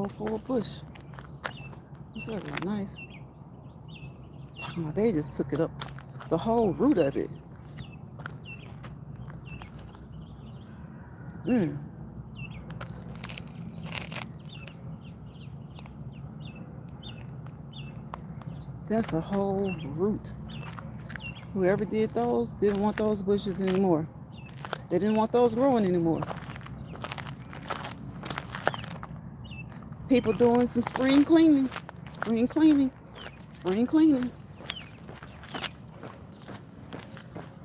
whole full bush. This is real nice. Talking about they just took it up, the whole root of it. That's a whole root. Whoever did those didn't want those bushes anymore. They didn't want those growing anymore. People doing some spring cleaning. Spring cleaning. Spring cleaning.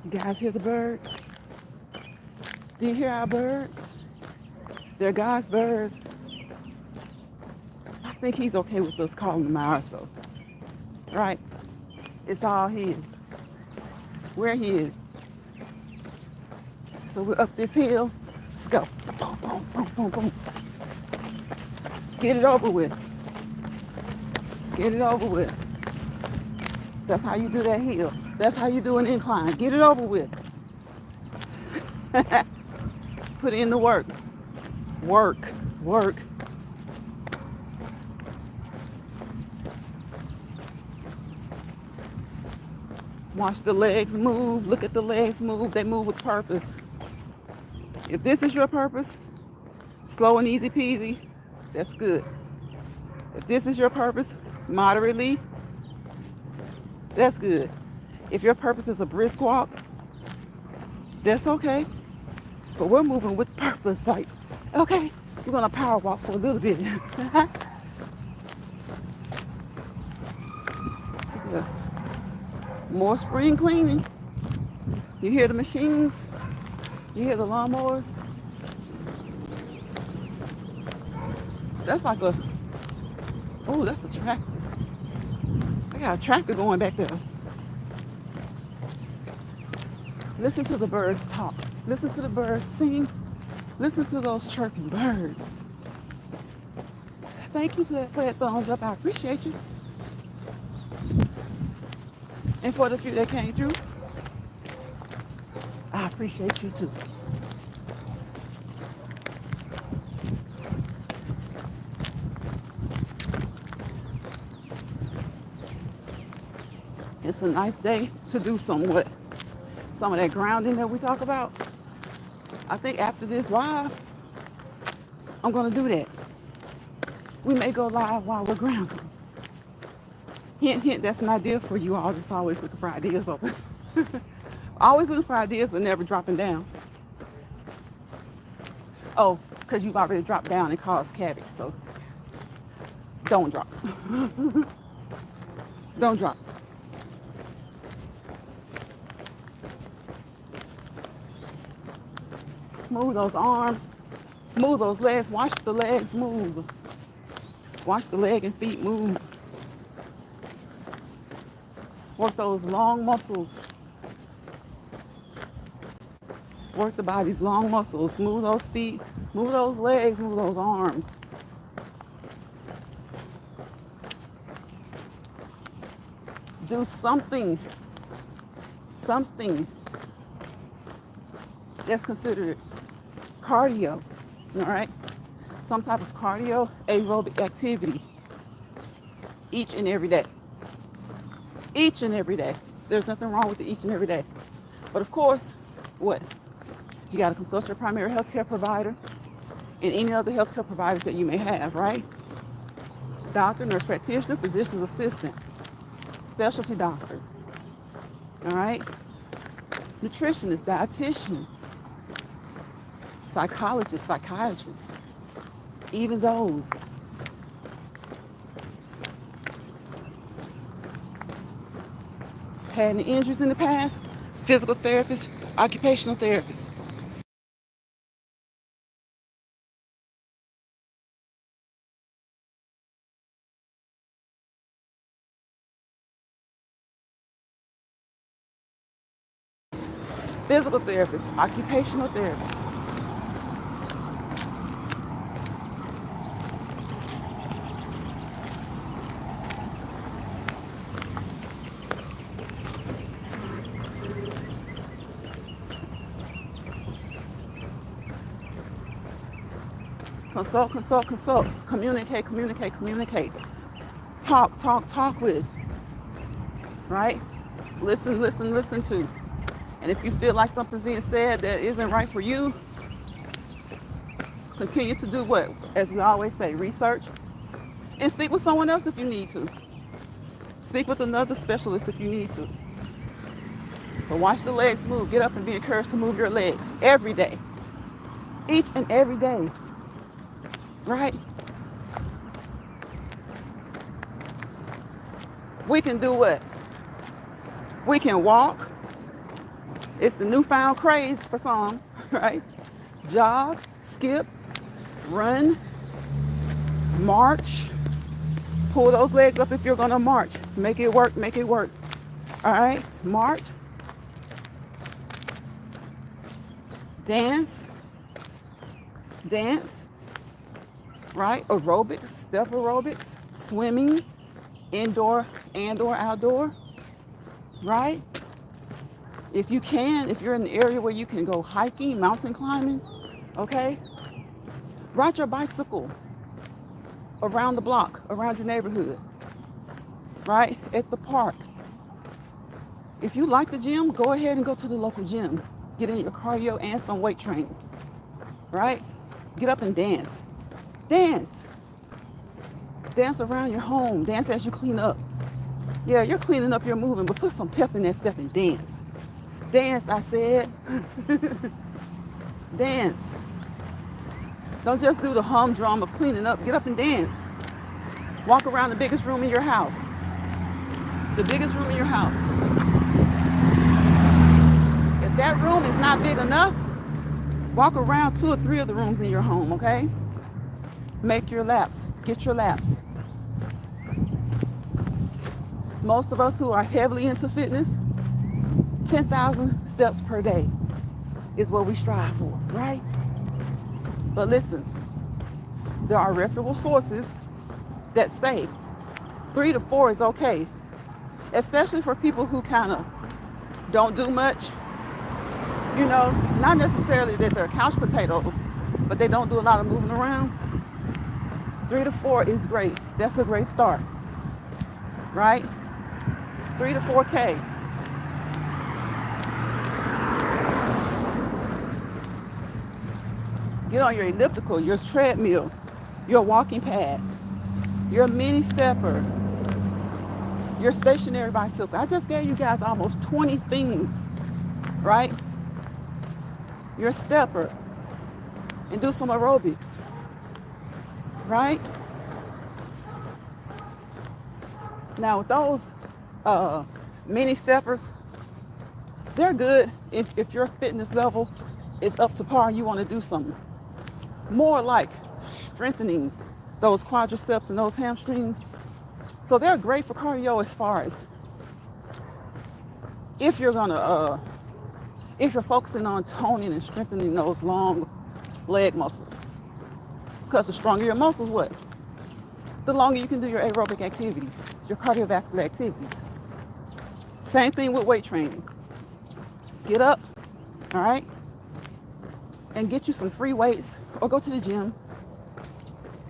You guys hear the birds? Do you hear our birds? They're God's birds. I think he's okay with us calling them ours though. Right? It's all his. We're his. So we're up this hill. Let's go. Boom, boom, boom, boom, boom. Get it over with. Get it over with. That's how you do that hill. That's how you do an incline. Get it over with. Put in the work. Work. Work. Watch the legs move. Look at the legs move. They move with purpose. If this is your purpose, slow and easy peasy, that's good. If this is your purpose, moderately, that's good. If your purpose is a brisk walk, that's okay. But we're moving with purpose. Like, okay, we're going to power walk for a little bit. Yeah. More spring cleaning. You hear the machines? You hear the lawnmowers? That's like a, oh, that's a tractor. I got a tractor going back there. Listen to the birds talk. Listen to the birds sing. Listen to those chirping birds. Thank you for that thumbs up. I appreciate you. And for the few that came through, I appreciate you too. It's a nice day to do some of that grounding that we talk about. I think after this live, I'm going to do that. We may go live while we're grounding. Hint, hint, that's an idea for you all that's always looking for ideas over. Always looking for ideas, but never dropping down. Oh, because you've already dropped down and caused cabbage, so don't drop. Don't drop. Move those arms, move those legs, watch the legs move. Watch the leg and feet move. Work those long muscles. Work the body's long muscles. Move those feet, move those legs, move those arms. Do something that's considered cardio, all right? Some type of cardio aerobic activity each and every day. Each and every day. There's nothing wrong with it each and every day. But of course, what? You got to consult your primary healthcare provider and any other healthcare providers that you may have, right? Doctor, nurse practitioner, physician's assistant, specialty doctor, all right? Nutritionist, dietitian, psychologist, psychiatrist, even those. Had any injuries in the past? Physical therapist, occupational therapist. Physical therapist, occupational therapist. Consult, consult, consult. Communicate, communicate, communicate. Talk, talk, talk with. Right? Listen, listen, listen to. And if you feel like something's being said that isn't right for you, continue to do what? As we always say, research. And speak with someone else if you need to. Speak with another specialist if you need to. But watch the legs move. Get up and be encouraged to move your legs every day. Each and every day. Right? We can do what? We can walk. It's the newfound craze for some, right? Jog, skip, run, march. Pull those legs up if you're going to march. Make it work, make it work. All right? March. Dance. Dance. Right? Aerobics, step aerobics, swimming, indoor and/or outdoor. Right? If you can, if you're in the area where you can go hiking, mountain climbing, okay? Ride your bicycle around the block, around your neighborhood, right? At the park. If you like the gym, go ahead and go to the local gym. Get in your cardio and some weight training, right? Get up and dance. Dance. Dance around your home. Dance as you clean up. Yeah, you're cleaning up, you're moving, but put some pep in that step and dance. Dance, I said. Dance. Don't just do the humdrum of cleaning up. Get up and dance. Walk around the biggest room in your house. The biggest room in your house. If that room is not big enough, walk around 2 or 3 of the rooms in your home, okay? Make your laps. Get your laps. Most of us who are heavily into fitness, 10,000 steps per day is what we strive for, right? But listen, there are reputable sources that say 3 to 4 is okay, especially for people who kind of don't do much. You know, not necessarily that they're couch potatoes, but they don't do a lot of moving around. 3 to 4 is great. That's a great start, right? 3 to 4K. Get on your elliptical, your treadmill, your walking pad, your mini stepper, your stationary bicycle. I just gave you guys almost 20 things, right? Your stepper, and do some aerobics, right? Now with those mini steppers, they're good if your fitness level is up to par and you want to do something more like strengthening those quadriceps and those hamstrings. So they're great for cardio as far as if you're focusing on toning and strengthening those long leg muscles. Because the stronger your muscles, what? The longer you can do your aerobic activities, your cardiovascular activities. Same thing with weight training. Get up, all right? And get you some free weights or go to the gym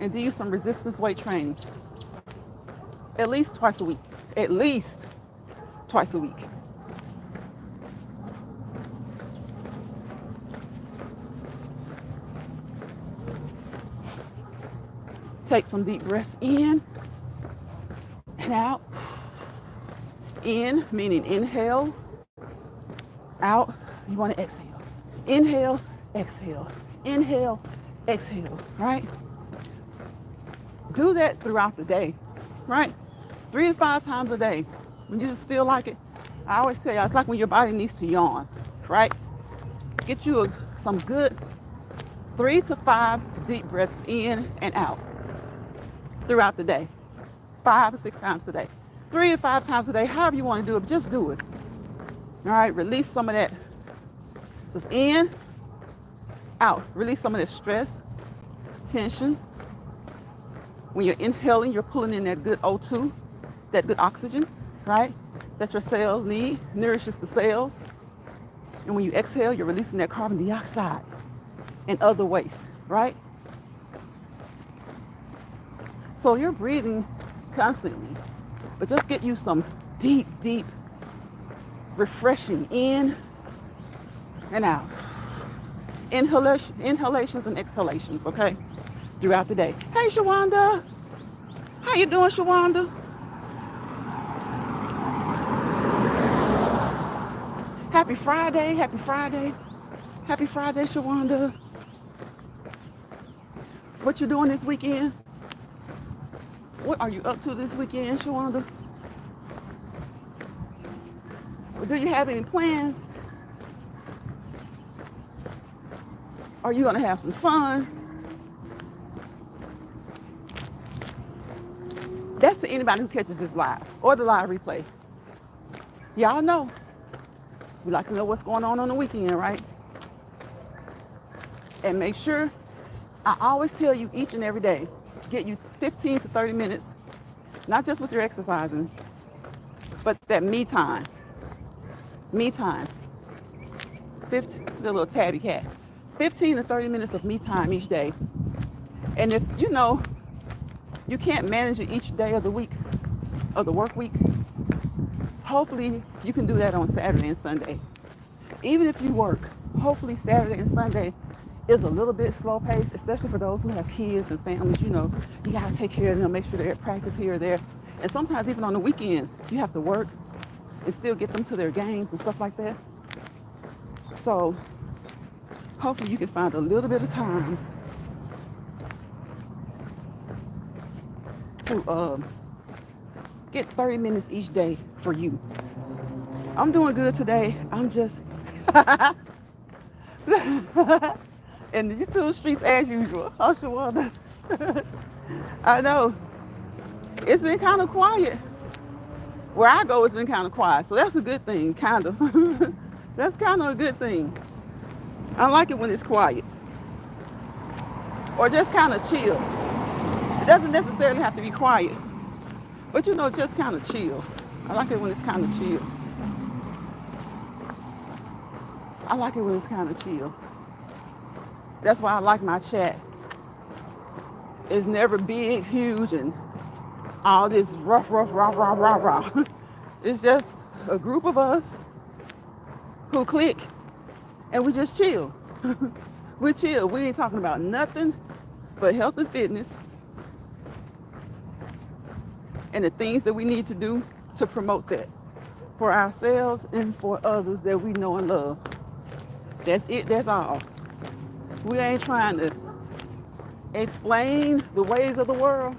and do you some resistance weight training. At least twice a week. At least twice a week. Take some deep breaths in and out. In, meaning inhale. Out, you want to exhale. Inhale, exhale. Inhale, exhale, right? Do that throughout the day, right? 3 to 5 times a day. When you just feel like it, I always say it's like when your body needs to yawn, right? Get you some good 3 to 5 deep breaths in and out throughout the day. 5 or 6 times a day. 3 to 5 times a day, however you want to do it, but just do it. All right, release some of that. Just in, out. Release some of that stress, tension. When you're inhaling, you're pulling in that good O2, that good oxygen, right? That your cells need, nourishes the cells. And when you exhale, you're releasing that carbon dioxide and other waste, right? So you're breathing constantly. But just get you some deep, deep, refreshing in and out. Inhalations and exhalations, okay? Throughout the day. Hey, Shawanda. How you doing, Shawanda? Happy Friday, happy Friday. Happy Friday, Shawanda. What you doing this weekend? What are you up to this weekend, Shawanda? Do you have any plans? Are you gonna have some fun? That's to anybody who catches this live or the live replay. Y'all know, we like to know what's going on the weekend, right? And make sure, I always tell you each and every day, get you 15 to 30 minutes, not just with your exercising, but that me time. Me time. 15, the little tabby cat. 15 to 30 minutes of me time each day. And if you know you can't manage it each day of the week, of the work week, hopefully you can do that on Saturday and Sunday. Even if you work, hopefully Saturday and Sunday is a little bit slow paced, especially for those who have kids and families. You know, you gotta take care of them, make sure they're at practice here or there. And sometimes even on the weekend, you have to work and still get them to their games and stuff like that. So hopefully you can find a little bit of time to get 30 minutes each day for you. I'm doing good today. I'm just in the YouTube streets as usual. Oh, Shawanda. I know. It's been kind of quiet. Where I go, it's been kind of quiet. So that's a good thing, kind of. That's kind of a good thing. I like it when it's quiet. Or just kind of chill. It doesn't necessarily have to be quiet. But you know, just kind of chill. I like it when it's kind of chill. I like it when it's kind of chill. That's why I like my chat. It's never big, huge, and all this rough, rah, rah, rah, rah. It's just a group of us who click and we just chill. We chill. We ain't talking about nothing but health and fitness and the things that we need to do to promote that for ourselves and for others that we know and love. That's it. That's all. We ain't trying to explain the ways of the world,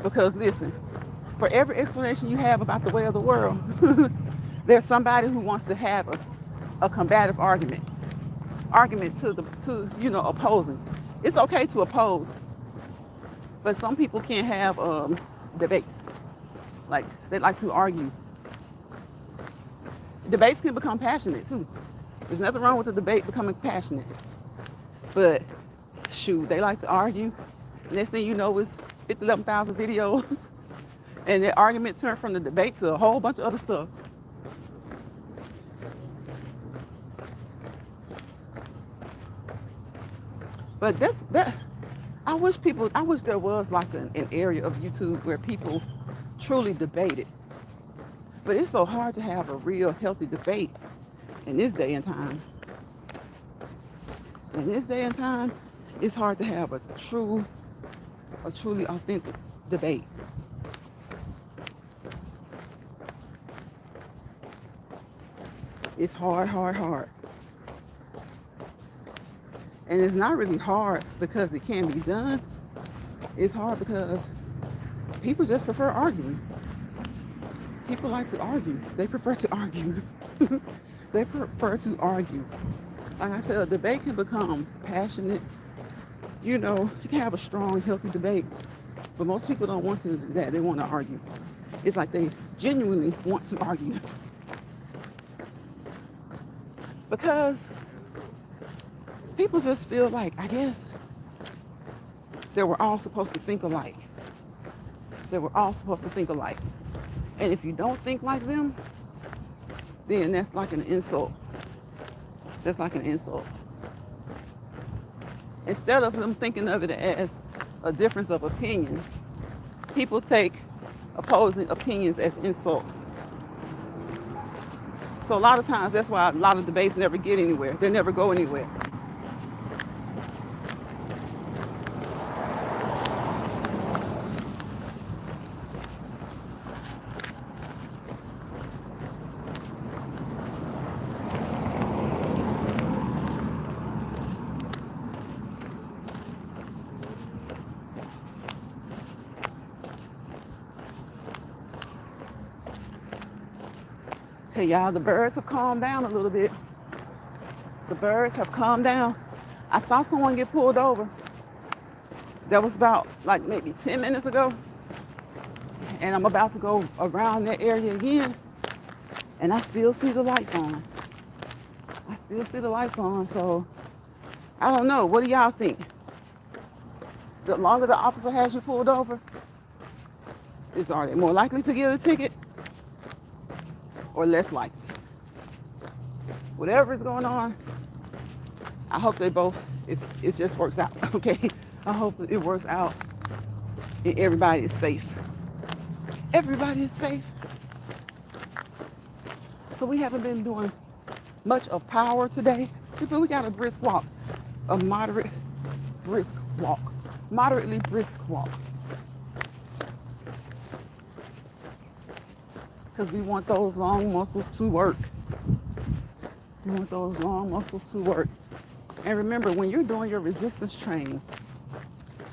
because listen, for every explanation you have about the way of the world, there's somebody who wants to have a combative argument to opposing. It's okay to oppose, but some people can't have debates. Like, they like to argue. Debates can become passionate too. There's nothing wrong with the debate becoming passionate. But shoot, they like to argue. Next thing you know is 11,000 videos. And the argument turned from the debate to a whole bunch of other stuff. But I wish there was like an area of YouTube where people truly debated. But it's so hard to have a real healthy debate in this day and time. In this day and time, it's hard to have a truly authentic debate. It's hard. And it's not really hard because it can be done. It's hard because people just prefer arguing. People like to argue. They prefer to argue. They prefer to argue. Like I said, a debate can become passionate. You know, you can have a strong, healthy debate. But most people don't want to do that. They want to argue. It's like they genuinely want to argue. Because people just feel like, I guess, that we're all supposed to think alike. And if you don't think like them, then that's like an insult. Instead of them thinking of it as a difference of opinion, people take opposing opinions as insults. So a lot of times that's why a lot of debates never get anywhere. They never go anywhere. Hey y'all, the birds have calmed down a little bit. The birds have calmed down. I saw someone get pulled over. That was about like maybe 10 minutes ago. And I'm about to go around that area again. And I still see the lights on. I still see the lights on. So I don't know. What do y'all think? The longer the officer has you pulled over, are they more likely to get a ticket or less likely? Whatever is going on, I hope they both, it just works out, okay? I hope it works out and everybody is safe. Everybody is safe. So we haven't been doing much of power today. We got a brisk walk, a moderately brisk walk. Because we want those long muscles to work. We want those long muscles to work. And remember, when you're doing your resistance training,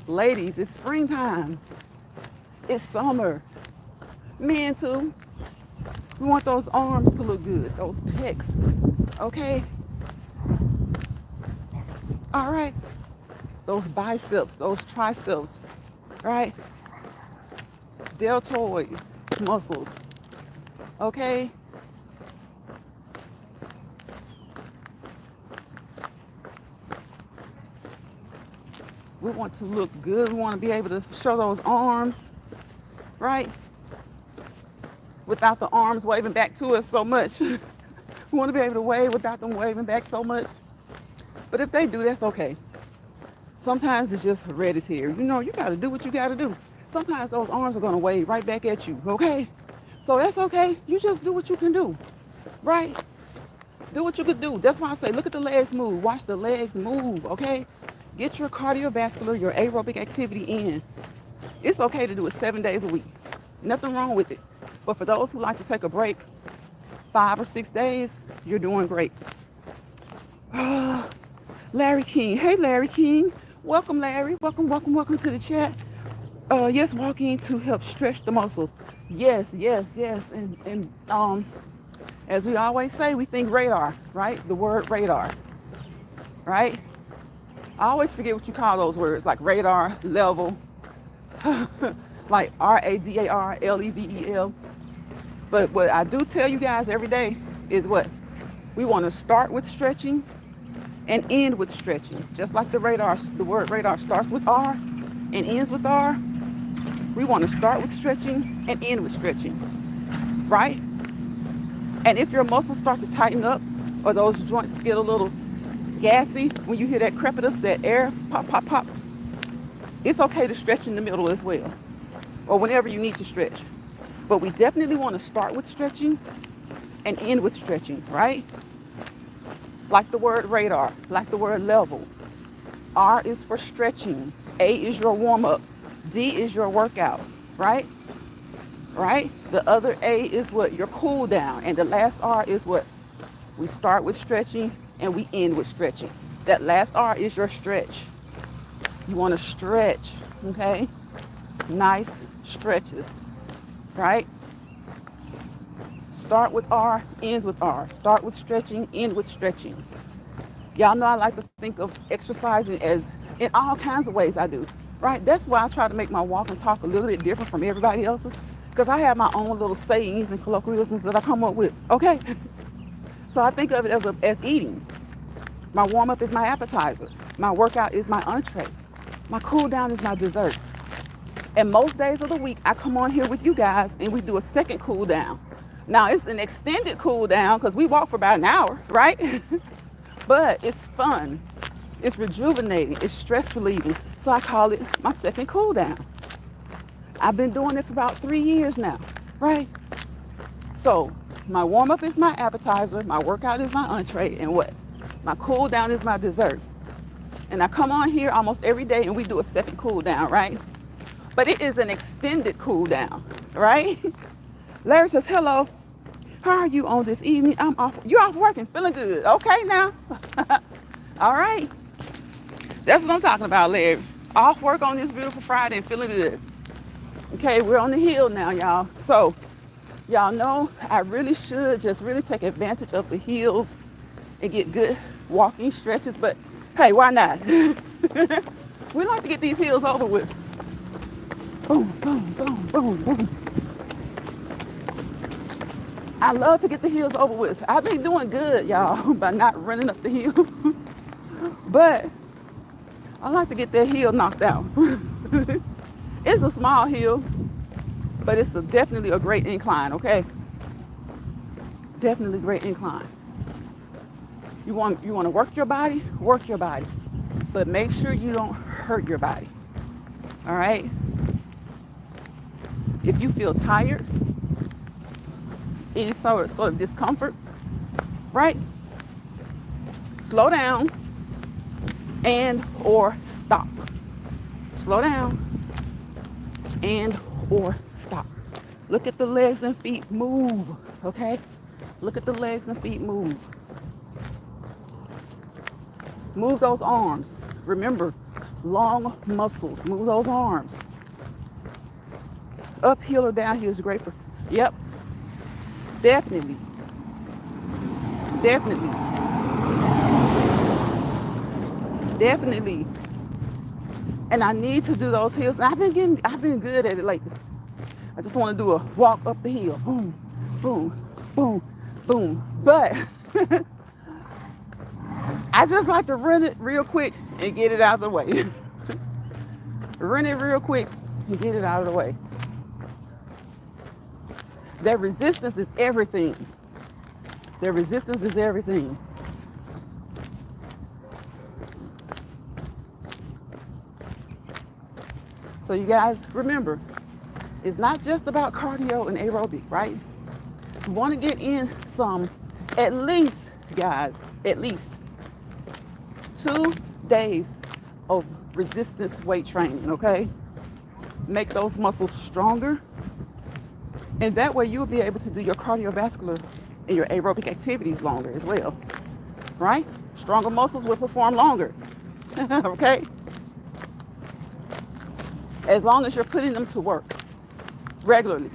ladies, it's springtime. It's summer. Men too. We want those arms to look good, those pecs. Okay? All right? Those biceps, those triceps, right? Deltoid muscles. Okay? We want to look good. We want to be able to show those arms, right? Without the arms waving back to us so much. We want to be able to wave without them waving back so much. But if they do, that's okay. Sometimes it's just hereditary. You know, you got to do what you got to do. Sometimes those arms are going to wave right back at you, okay? So that's okay. You just do what you can do, right? Do what you can do. That's why I say, look at the legs move. Watch the legs move, okay? Get your cardiovascular, your aerobic activity in. It's okay to do it 7 days a week. Nothing wrong with it. But for those who like to take a break, 5 or 6 days, you're doing great. Larry King. Hey, Larry King. Welcome, Larry. Welcome to the chat. Yes, walking to help stretch the muscles. Yes. And as we always say, we think radar, right? The word radar, right? I always forget what you call those words, like radar, level, like RADAR, LEVEL. But what I do tell you guys every day is what? We want to start with stretching and end with stretching. Just like the radar, the word radar starts with R and ends with R. We want to start with stretching and end with stretching, right? And if your muscles start to tighten up or those joints get a little gassy, when you hear that crepitus, that air pop, pop, pop, it's okay to stretch in the middle as well, or whenever you need to stretch. But we definitely want to start with stretching and end with stretching, right? Like the word radar, like the word level. R is for stretching. A is your warm-up. D is your workout, right? Right? The other A is what? Your cool down. And the last R is what? We start with stretching and we end with stretching. That last R is your stretch. You want to stretch, okay? Nice stretches, right? Start with R, ends with R. Start with stretching, end with stretching. Y'all know I like to think of exercising as in all kinds of ways I do, right? That's why I try to make my walk and talk a little bit different from everybody else's, because I have my own little sayings and colloquialisms that I come up with, okay? So I think of it as eating. My warm-up is my appetizer. My workout is my entree. My cool down is my dessert. And most days of the week, I come on here with you guys and we do a second cool down. Now, it's an extended cool down because we walk for about an hour, right? But it's fun. It's rejuvenating. It's stress relieving. So I call it my second cool down. I've been doing it for about 3 years now, right? So my warm up is my appetizer. My workout is my entree. And what? My cool down is my dessert. And I come on here almost every day and we do a second cool down, right? But it is an extended cool down, right? Larry says, hello, how are you on this evening? I'm off. You're off working, feeling good. Okay now. All right. That's what I'm talking about, Larry. Off work on this beautiful Friday and feeling good. Okay, we're on the hill now, y'all. So, y'all know I really should just really take advantage of the hills and get good walking stretches. But hey, why not? We like to get these hills over with. Boom, boom, boom, boom, boom. I love to get the hills over with. I've been doing good, y'all, by not running up the hill. But I like to get that hill knocked out. It's a small hill, but it's definitely a great incline, okay? Definitely great incline. You want to work your body, but make sure you don't hurt your body. All right? If you feel tired, any sort of discomfort, right? Slow down and or stop. Slow down and or stop. Look at the legs and feet move, okay? Look at the legs and feet move. Move those arms. Remember, long muscles. Move those arms. Uphill or downhill is great for, yep. Definitely. Definitely. Definitely. And I need to do those hills. I've been good at it lately. I just want to do a walk up the hill. Boom, boom, boom, boom. But I just like to run it real quick and get it out of the way. Run it real quick and get it out of the way. That resistance is everything. That resistance is everything. So you guys remember, it's not just about cardio and aerobic, right? You want to get in some, at least, guys, at least 2 days of resistance weight training, okay? Make those muscles stronger. And that way you'll be able to do your cardiovascular and your aerobic activities longer as well, right? Stronger muscles will perform longer, okay? As long as you're putting them to work regularly,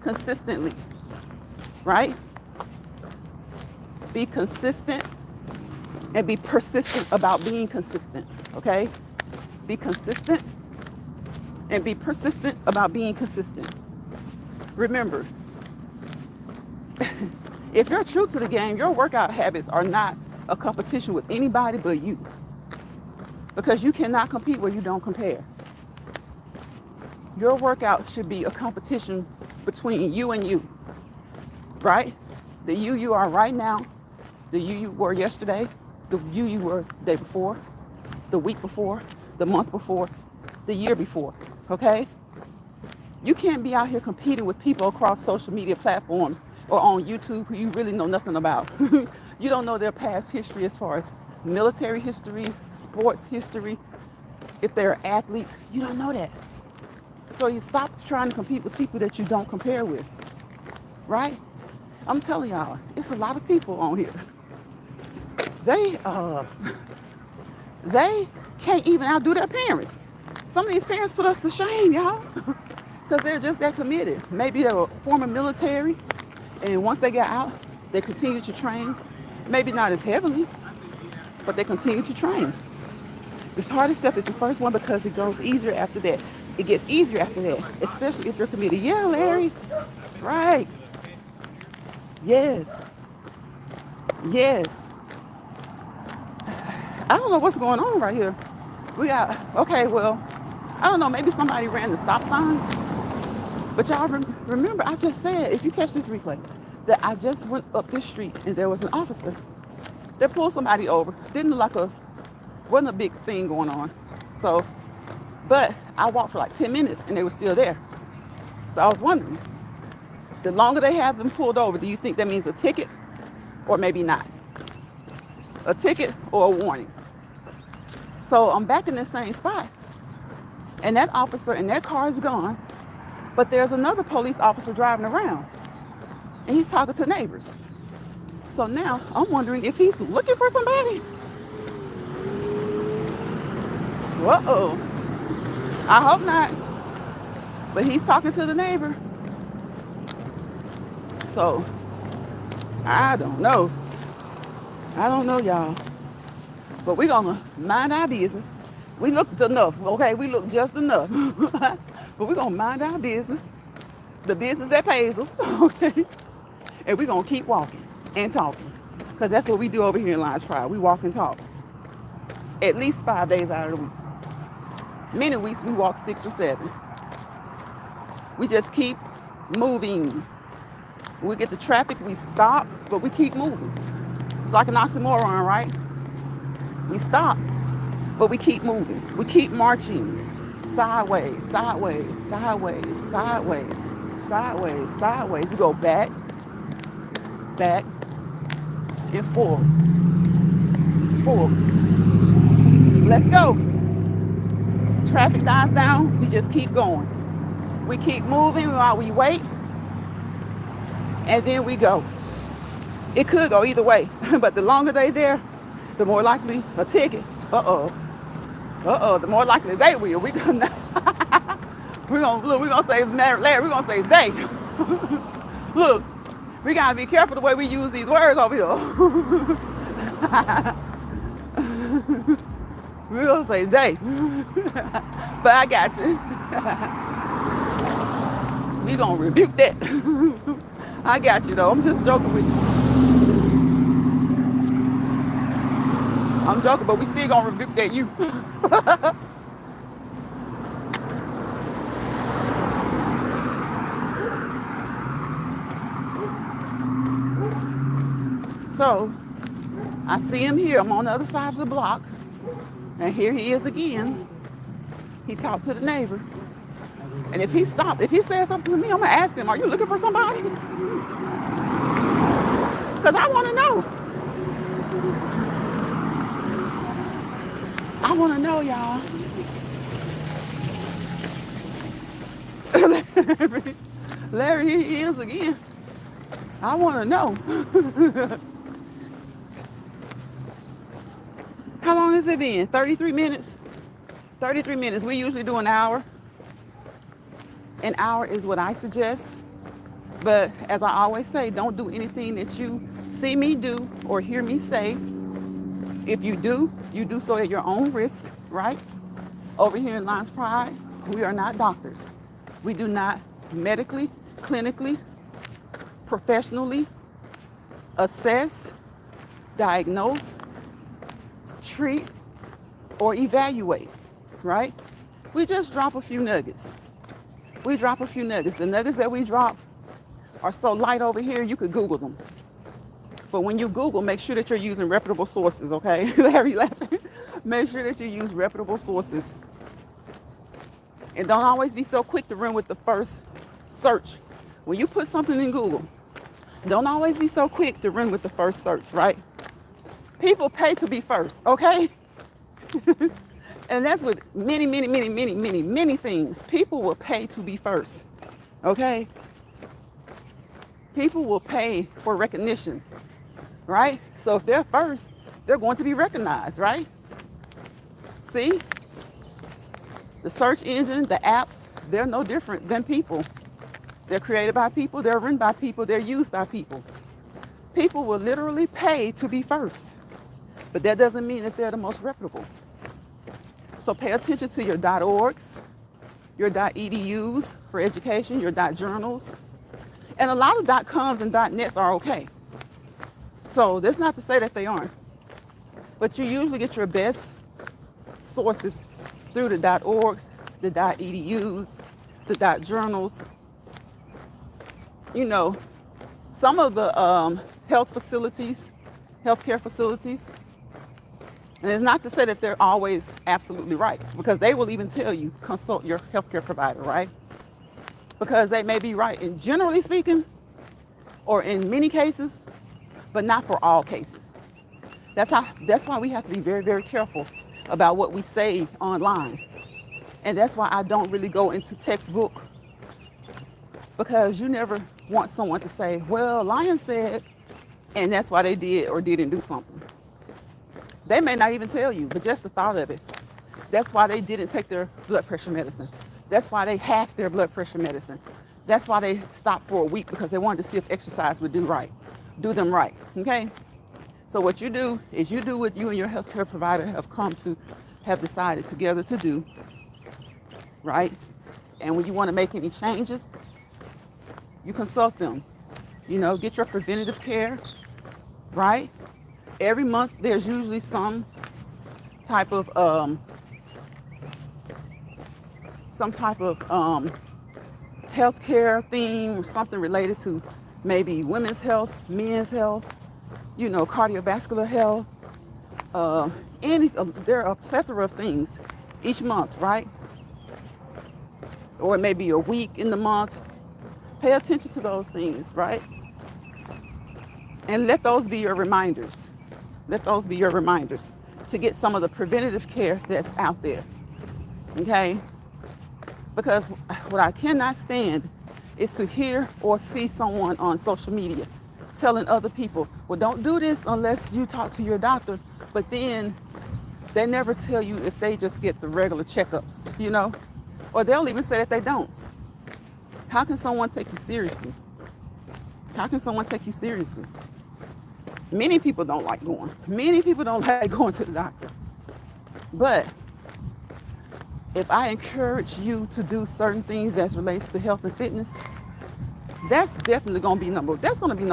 consistently, right? Be consistent and be persistent about being consistent, okay? Be consistent and be persistent about being consistent. Remember, if you're true to the game, your workout habits are not a competition with anybody but you. Because you cannot compete where you don't compare. Your workout should be a competition between you and you, right? The you are right now, the you were yesterday, the you were the day before, the week before, the month before, the year before, okay? You can't be out here competing with people across social media platforms or on YouTube who you really know nothing about. You don't know their past history as far as military history, sports history. If they're athletes, you don't know that. So you stop trying to compete with people that you don't compare with, right? I'm telling y'all, it's a lot of people on here. They can't even outdo their parents. Some of these parents put us to shame, y'all. Because they're just that committed. Maybe they were former military, and once they got out, they continue to train. Maybe not as heavily, but they continue to train. This hardest step is the first one because it goes easier after that. It gets easier after that, especially if you're committed. Yeah, Larry. Right. Yes. Yes. I don't know what's going on right here. We got, okay, well, I don't know, maybe somebody ran the stop sign. But y'all remember, I just said, if you catch this replay, that I just went up this street and there was an officer that pulled somebody over. Didn't look like Wasn't a big thing going on. So, but I walked for like 10 minutes and they were still there. So I was wondering, the longer they have them pulled over, do you think that means a ticket or maybe not? A ticket or a warning? So I'm back in the same spot. And that officer in that car is gone, but there's another police officer driving around. And he's talking to neighbors. So now I'm wondering if he's looking for somebody. Uh-oh. I hope not. But he's talking to the neighbor. So, I don't know. I don't know, y'all. But we're going to mind our business. We looked enough, okay? We look just enough. But we're going to mind our business. The business that pays us, okay? And we're going to keep walking and talking. Because that's what we do over here in Lions Pride. We walk and talk. At least 5 days out of the week. Many weeks we walk 6 or 7. We just keep moving. When we get to traffic, we stop, but we keep moving. It's like an oxymoron, right? We stop, but we keep moving. We keep marching. Sideways, sideways, sideways, sideways, sideways, sideways. We go back, back, and forward. Forward. Let's go. Traffic dies down, we just keep going. We keep moving while we wait, and then we go. It could go either way, but the longer they there, the more likely a ticket. The more likely they will. We're gonna say Larry. We're gonna say they. Look, we gotta be careful the way we use these words over here. We're gonna say they. But I got you. We're gonna rebuke that. I got you though. I'm just joking with you. I'm joking, but we still gonna rebuke that you. So I see him here. I'm on the other side of the block. And here he is again. He talked to the neighbor. And if he stopped, if he said something to me, I'm going to ask him, are you looking for somebody? Because I want to know. I want to know, y'all. Larry, here he is again. I want to know. How long has it been? 33 minutes? 33 minutes. We usually do an hour. An hour is what I suggest. But as I always say, don't do anything that you see me do or hear me say. If you do so at your own risk, right? Over here in Lions Pride, we are not doctors. We do not medically, clinically, professionally assess, diagnose, treat, or evaluate, right? We just drop a few nuggets. We drop a few nuggets. The nuggets that we drop are so light over here, you could Google them. But when you Google, make sure that you're using reputable sources, okay? Larry laughing. Make sure that you use reputable sources. And don't always be so quick to run with the first search. When you put something in Google, don't always be so quick to run with the first search, right? People pay to be first, okay? And that's with many things. People will pay to be first, okay? People will pay for recognition, right? So if they're first, they're going to be recognized, right? See? The search engine, the apps, they're no different than people. They're created by people, they're written by people, they're used by people. People will literally pay to be first. But that doesn't mean that they're the most reputable. So pay attention to your .orgs, your .edus for education, your .journals. And a lot of .coms and .nets are okay. So that's not to say that they aren't. But you usually get your best sources through the .orgs, the .edus, the .journals. You know, some of the healthcare facilities, And it's not to say that they're always absolutely right, because they will even tell you consult your healthcare provider, right? Because they may be right in generally speaking, or in many cases, but not for all cases. That's why we have to be very, very careful about what we say online. And that's why I don't really go into textbook, because you never want someone to say, well, Lion said, and that's why they did or didn't do something. They may not even tell you, but just the thought of it. That's why they didn't take their blood pressure medicine. That's why they halved their blood pressure medicine. That's why they stopped for a week, because they wanted to see if exercise would do them right. Okay? So what you do is you do what you and your healthcare provider have decided together to do, right? And when you want to make any changes, you consult them. Get your preventative care, right? Every month there's usually some type of healthcare theme, or something related to maybe women's health, men's health, cardiovascular health. There are a plethora of things each month, right? Or maybe a week in the month. Pay attention to those things, right? And let those be your reminders. Let those be your reminders to get some of the preventative care that's out there, okay? Because what I cannot stand is to hear or see someone on social media telling other people, well, don't do this unless you talk to your doctor. But then they never tell you if they just get the regular checkups, Or they'll even say that they don't. How can someone take you seriously? How can someone take you seriously? Many people don't like going. Many people don't like going to the doctor. But if I encourage you to do certain things as relates to health and fitness, that's definitely going to be number one. That's going to be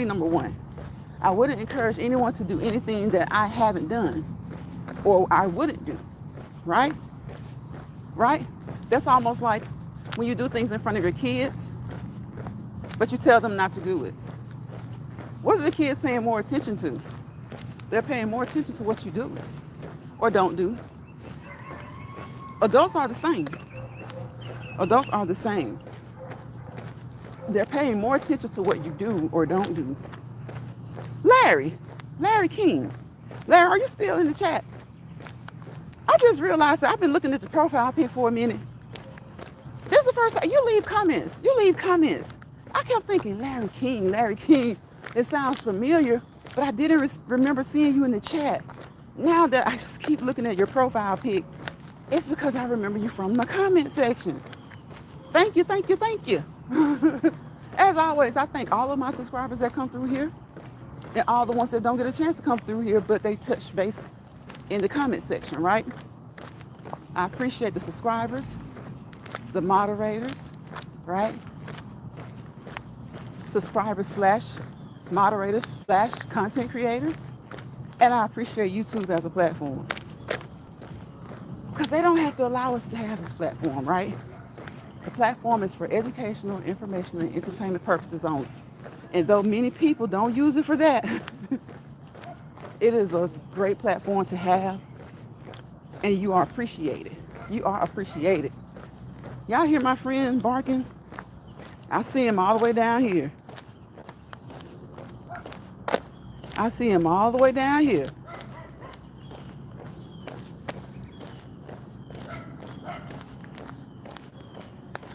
number one. I wouldn't encourage anyone to do anything that I haven't done or I wouldn't do, right? Right? That's almost like when you do things in front of your kids, but you tell them not to do it. What are the kids paying more attention to? They're paying more attention to what you do or don't do. Adults are the same. Adults are the same. They're paying more attention to what you do or don't do. Larry King. Larry, are you still in the chat? I just realized that I've been looking at the profile pic for a minute. This is the first time you leave comments. I kept thinking, Larry King. It sounds familiar, but I didn't remember seeing you in the chat. Now that I just keep looking at your profile pic, it's because I remember you from the comment section. Thank you. As always, I thank all of my subscribers that come through here and all the ones that don't get a chance to come through here, but they touch base in the comment section, right? I appreciate the subscribers, the moderators, right? Subscribers / moderators / content creators. And I appreciate YouTube as a platform, because they don't have to allow us to have this platform, right? The platform is for educational, informational, and entertainment purposes only. And though many people don't use it for that, it is a great platform to have, and you are appreciated. Y'all hear my friend barking? I see him all the way down here.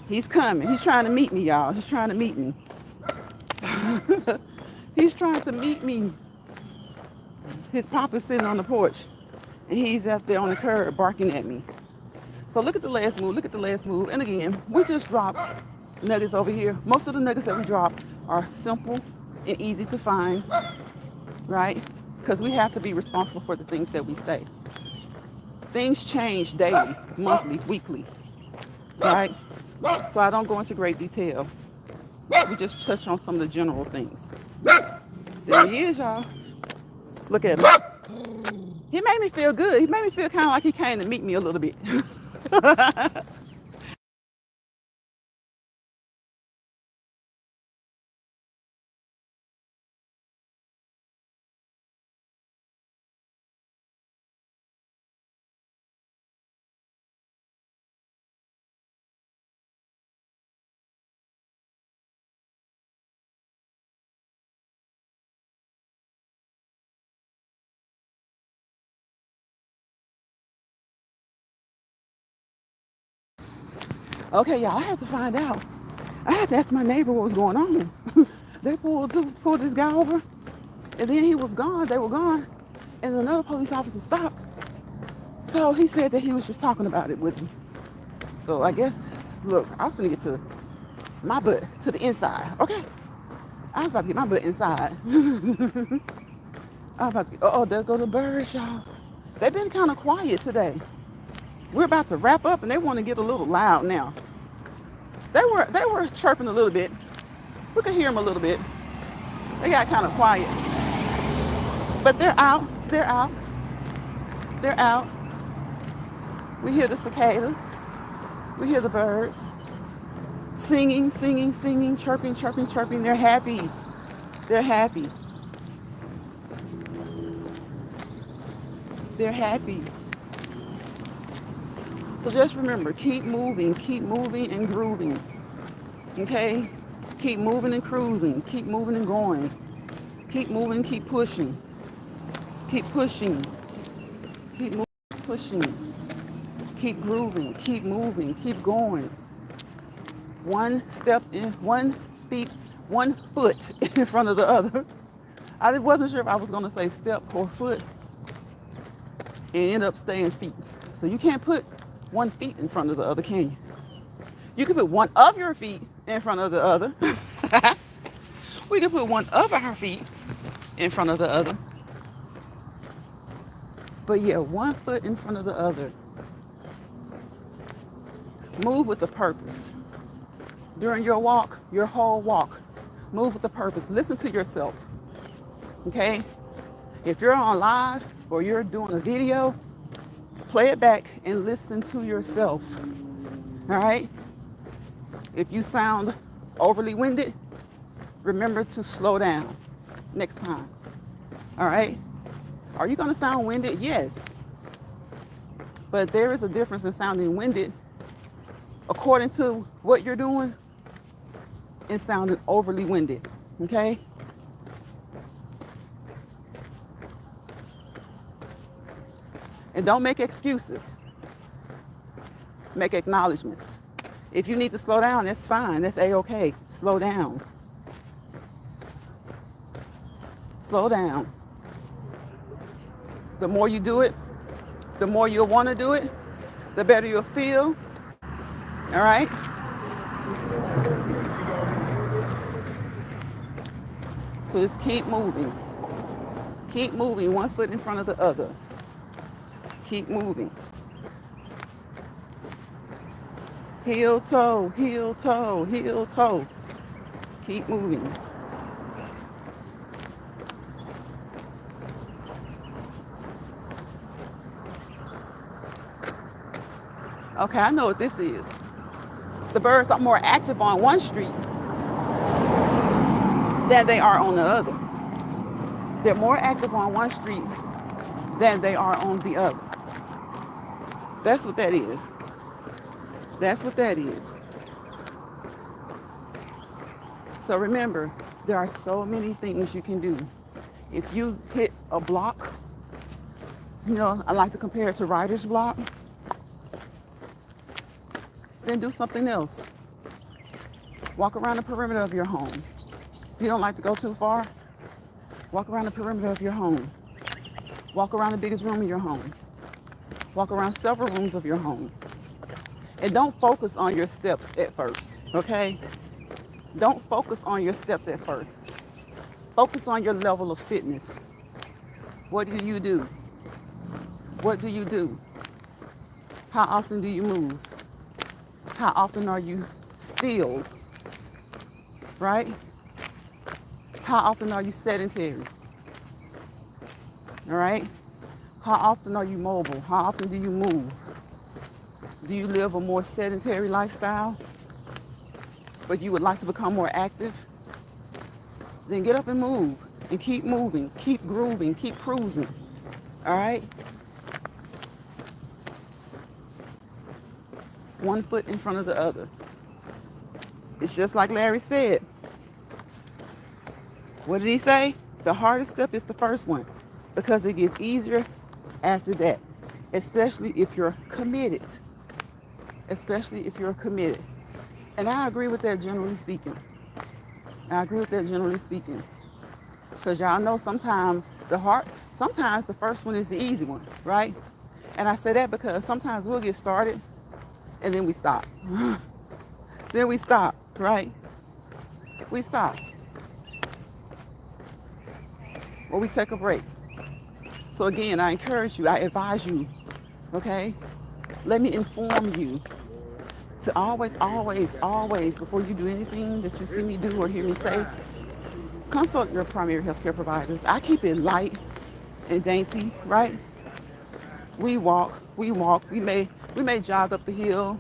He's coming. He's trying to meet me, y'all. He's trying to meet me. His papa's sitting on the porch, and he's out there on the curb barking at me. So look at the last move. And again, we just dropped nuggets over here. Most of the nuggets that we drop are simple and easy to find, right? Because we have to be responsible for the things that we say. Things change daily, monthly, weekly, right? So I don't go into great detail. We just touch on some of the general things. There he is, y'all. Look at him. He made me feel good. He made me feel kind of like he came to meet me a little bit. Okay, y'all, I had to find out. I had to ask my neighbor what was going on. They pulled this guy over, and then he was gone. They were gone, and another police officer stopped. So he said that he was just talking about it with me. So I guess, look, I was gonna get to my butt, to the inside, okay? I was about to get my butt inside. I was about to get, there go the birds, y'all. They've been kind of quiet today. We're about to wrap up, and they want to get a little loud now. They were chirping a little bit. We could hear them a little bit. They got kind of quiet. But they're out. They're out. They're out. We hear the cicadas. We hear the birds. Singing, singing, singing, chirping, chirping, chirping. They're happy. They're happy. They're happy. So just remember, keep moving and grooving. Okay? Keep moving and cruising. Keep moving and going. Keep moving, keep pushing. Keep pushing. Keep moving, pushing. Keep grooving, keep moving, keep going. One step in, 1 foot in front of the other. I wasn't sure if I was gonna say step or foot and end up staying feet. So you can't put 1 feet in front of the other, can you? You can put one of your feet in front of the other. We can put one of our feet in front of the other. But yeah, 1 foot in front of the other. Move with a purpose. During your walk, your whole walk, move with a purpose. Listen to yourself. Okay? If you're on live or you're doing a video, play it back and listen to yourself. All right? If you sound overly winded, remember to slow down next time. All right? Are you going to sound winded? Yes. But there is a difference in sounding winded according to what you're doing and sounding overly winded. Okay? And don't make excuses. Make acknowledgments. If you need to slow down, that's fine. That's A-okay. Slow down. Slow down. The more you do it, the more you'll want to do it, the better you'll feel. All right? So just keep moving. Keep moving, 1 foot in front of the other. Keep moving. Heel toe, heel toe, heel toe. Keep moving. Okay, I know what this is. The birds are more active on one street than they are on the other. They're more active on one street than they are on the other. That's what that is. That's what that is. So remember, there are so many things you can do. If you hit a block, I like to compare it to writer's block, then do something else. Walk around the perimeter of your home. If you don't like to go too far, walk around the perimeter of your home. Walk around the biggest room in your home. Walk around several rooms of your home. And don't focus on your steps at first, okay? Don't focus on your steps at first. Focus on your level of fitness. What do you do? What do you do? How often do you move? How often are you still? Right? How often are you sedentary? All right? How often are you mobile? How often do you move? Do you live a more sedentary lifestyle, but you would like to become more active? Then get up and move and keep moving, keep grooving, keep cruising. All right? 1 foot in front of the other. It's just like Larry said. What did he say? The hardest step is the first one because it gets easier after that, especially if you're committed. especially if you're committed. And I agree with that generally speaking. I agree with that generally speaking. Because y'all know sometimes sometimes the first one is the easy one, right? And I say that because sometimes we'll get started and then we stop. Then we stop, right? We stop. Or we take a break. So again, I encourage you, I advise you, okay? Let me inform you to always, before you do anything that you see me do or hear me say, consult your primary healthcare providers. I keep it light and dainty, right? We walk, we may jog up the hill,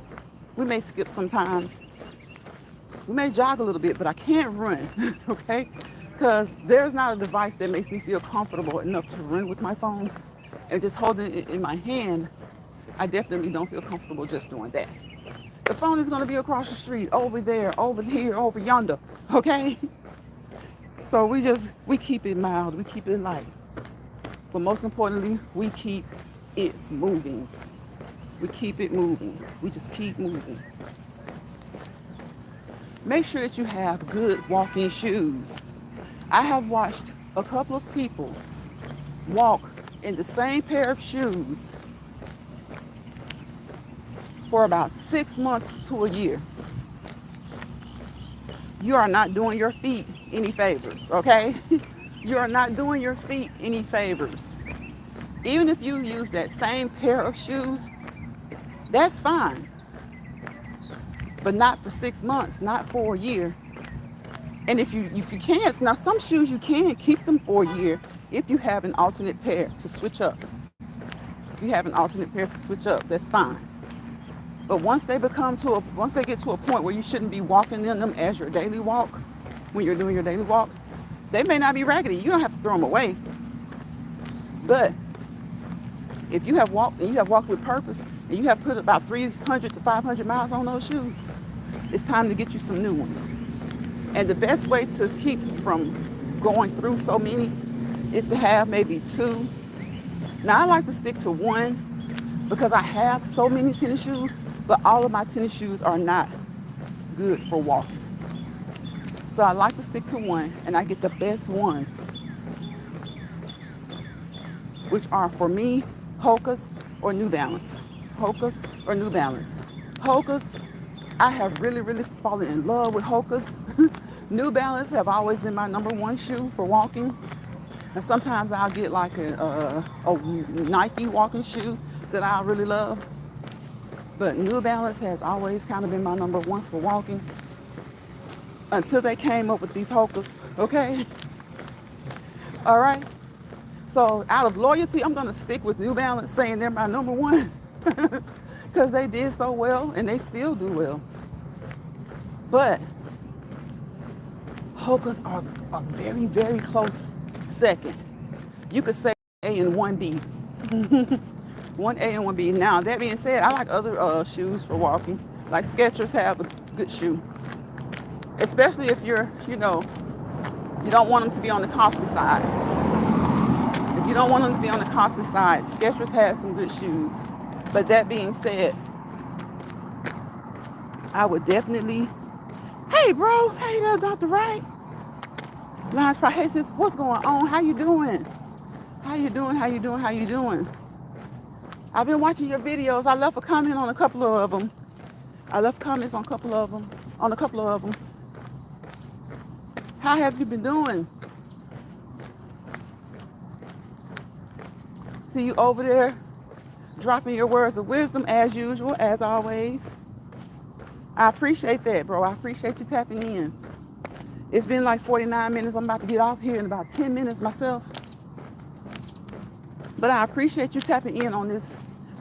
we may skip sometimes, we may jog a little bit, but I can't run, okay? Because there's not a device that makes me feel comfortable enough to run with my phone, and just holding it in my hand, I definitely don't feel comfortable just doing that. The phone is going to be across the street, over there, over here, over yonder, okay? So we keep it mild, we keep it light. But most importantly, we keep it moving. We keep it moving. We just keep moving. Make sure that you have good walking shoes. I have watched a couple of people walk in the same pair of shoes for about 6 months to a year. You are not doing your feet any favors, okay? You are not doing your feet any favors. Even if you use that same pair of shoes, that's fine. But not for 6 months, not for a year. And if you can't, now some shoes you can keep them for a year if you have an alternate pair to switch up. If you have an alternate pair to switch up, that's fine. But once they get to a point where you shouldn't be walking in them as your daily walk, when you're doing your daily walk, they may not be raggedy. You don't have to throw them away. But if you have walked and you have walked with purpose and you have put about 300 to 500 miles on those shoes, it's time to get you some new ones. And the best way to keep from going through so many is to have maybe 2. Now I like to stick to 1 because I have so many tennis shoes, but all of my tennis shoes are not good for walking. So I like to stick to 1, and I get the best ones, which are for me, Hoka's or New Balance. Hoka's or New Balance. Hoka's, I have really, really fallen in love with Hoka's. New Balance have always been my number 1 shoe for walking. And sometimes I'll get like a Nike walking shoe that I really love. But New Balance has always kind of been my number 1 for walking until they came up with these Hoka's, okay? All right? So out of loyalty, I'm going to stick with New Balance, saying they're my number 1 because they did so well and they still do well. But Hoka's are a very, very close second. You could say A and 1B. 1A and 1B. Now, that being said, I like other shoes for walking. Like Skechers have a good shoe. Especially if you don't want them to be on the costly side. If you don't want them to be on the costly side, Skechers has some good shoes. But that being said, I would definitely, hey bro, hey there, Dr. Wright. Lines Pro, hey sis, what's going on? How you doing? How you doing? I've been watching your videos. I left a comment on a couple of them. I left comments on a couple of them. How have you been doing? See you over there dropping your words of wisdom as usual, as always. I appreciate that, bro. I appreciate you tapping in. It's been like 49 minutes. I'm about to get off here in about 10 minutes myself. But I appreciate you tapping in on this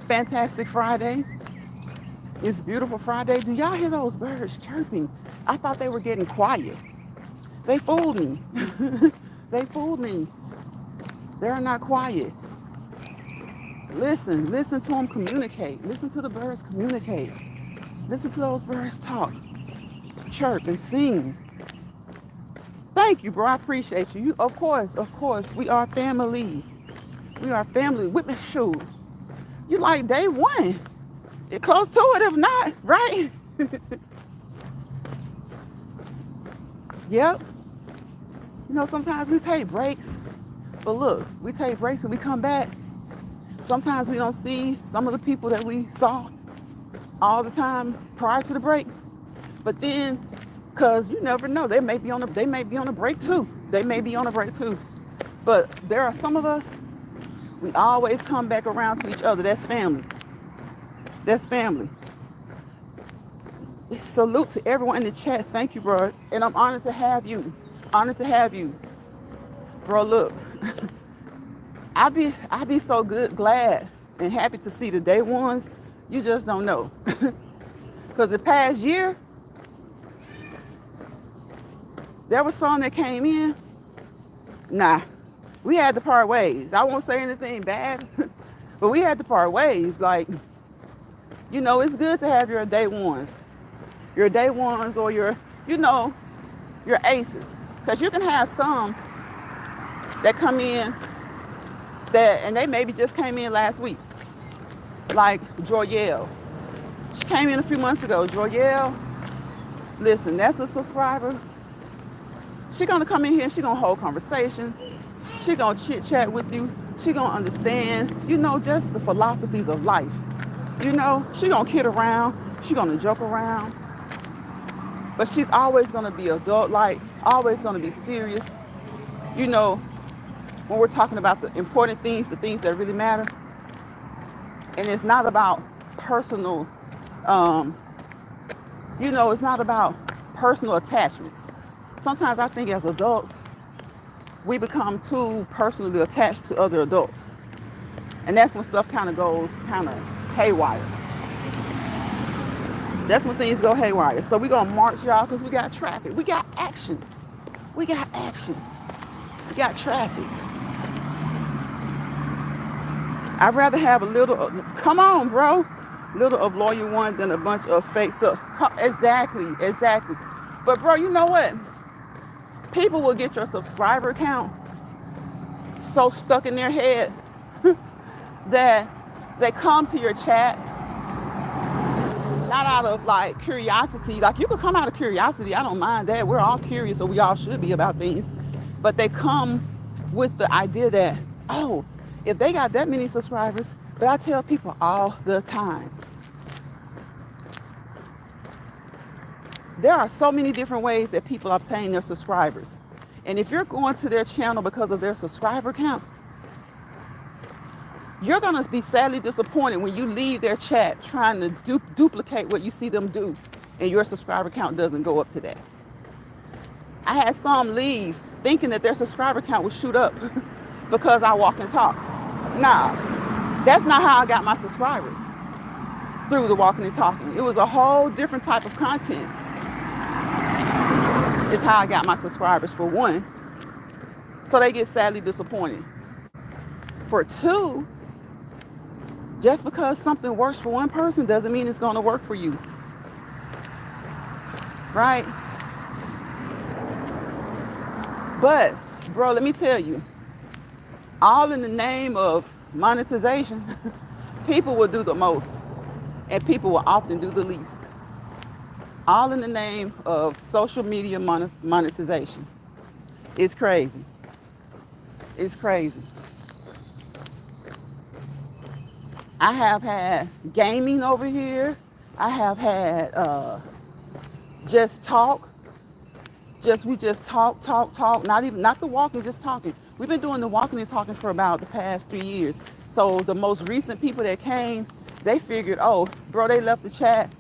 fantastic Friday. It's beautiful Friday. Do y'all hear those birds chirping? I thought they were getting quiet. They fooled me. They're not quiet. Listen to them communicate. Listen to the birds communicate. Listen to those birds talk, chirp, and sing. Thank you, bro. I appreciate you. Of course, we are family. We are family. Whitman, shoot. You like day 1. You're close to it if not, right? Yep. You know, sometimes we take breaks, but look, we take breaks and we come back. Sometimes we don't see some of the people that we saw all the time prior to the break. But then, cause you never know, they may be on a break too. They may be on a break too. But there are some of us, we always come back around to each other. That's family. That's family. Salute to everyone in the chat. Thank you, bro. And I'm honored to have you. Honored to have you. Bro, look. I be so glad and happy to see the day ones. You just don't know. Because the past year, there was some that came in. Nah, we had to part ways. I won't say anything bad, but we had to part ways. Like, you know, it's good to have your day ones. Your day ones or your aces. Because you can have some that come in and they maybe just came in last week. Like Joyelle. She came in a few months ago. Joyelle, listen, that's a subscriber. She's going to come in here and she's going to hold conversation. She's going to chit chat with you. She's going to understand, just the philosophies of life. She's going to kid around. She's going to joke around. But she's always going to be adult-like, always going to be serious. When we're talking about the important things, the things that really matter. And it's not about personal, it's not about personal attachments. Sometimes I think as adults, we become too personally attached to other adults. And that's when stuff kind of goes haywire. That's when things go haywire. So we're going to march, y'all, because we got traffic. We got action. We got traffic. I'd rather have a little, come on, bro, little of loyal one than a bunch of fake. So exactly. But bro, you know what? People will get your subscriber count so stuck in their head that they come to your chat not out of like curiosity. Like you could come out of curiosity. I don't mind that. We're all curious, or we all should be about things. But they come with the idea that, oh, if they got that many subscribers, but I tell people all the time, there are so many different ways that people obtain their subscribers. And if you're going to their channel because of their subscriber count, you're going to be sadly disappointed when you leave their chat trying to duplicate what you see them do and your subscriber count doesn't go up to that. I had some leave thinking that their subscriber count would shoot up because I walk and talk. Nah, that's not how I got my subscribers, through the walking and talking. It was a whole different type of content. Is how I got my subscribers, for one. So they get sadly disappointed. For two, just because something works for one person doesn't mean it's going to work for you. Right? But, bro, let me tell you, all in the name of monetization, people will do the most, and people will often do the least. All in the name of social media monetization. It's crazy. It's crazy. I have had gaming over here. I have had just talk. We just talk. Not the walking, just talking. We've been doing the walking and talking for about the past 3 years. So the most recent people that came, they figured, oh, bro, they left the chat.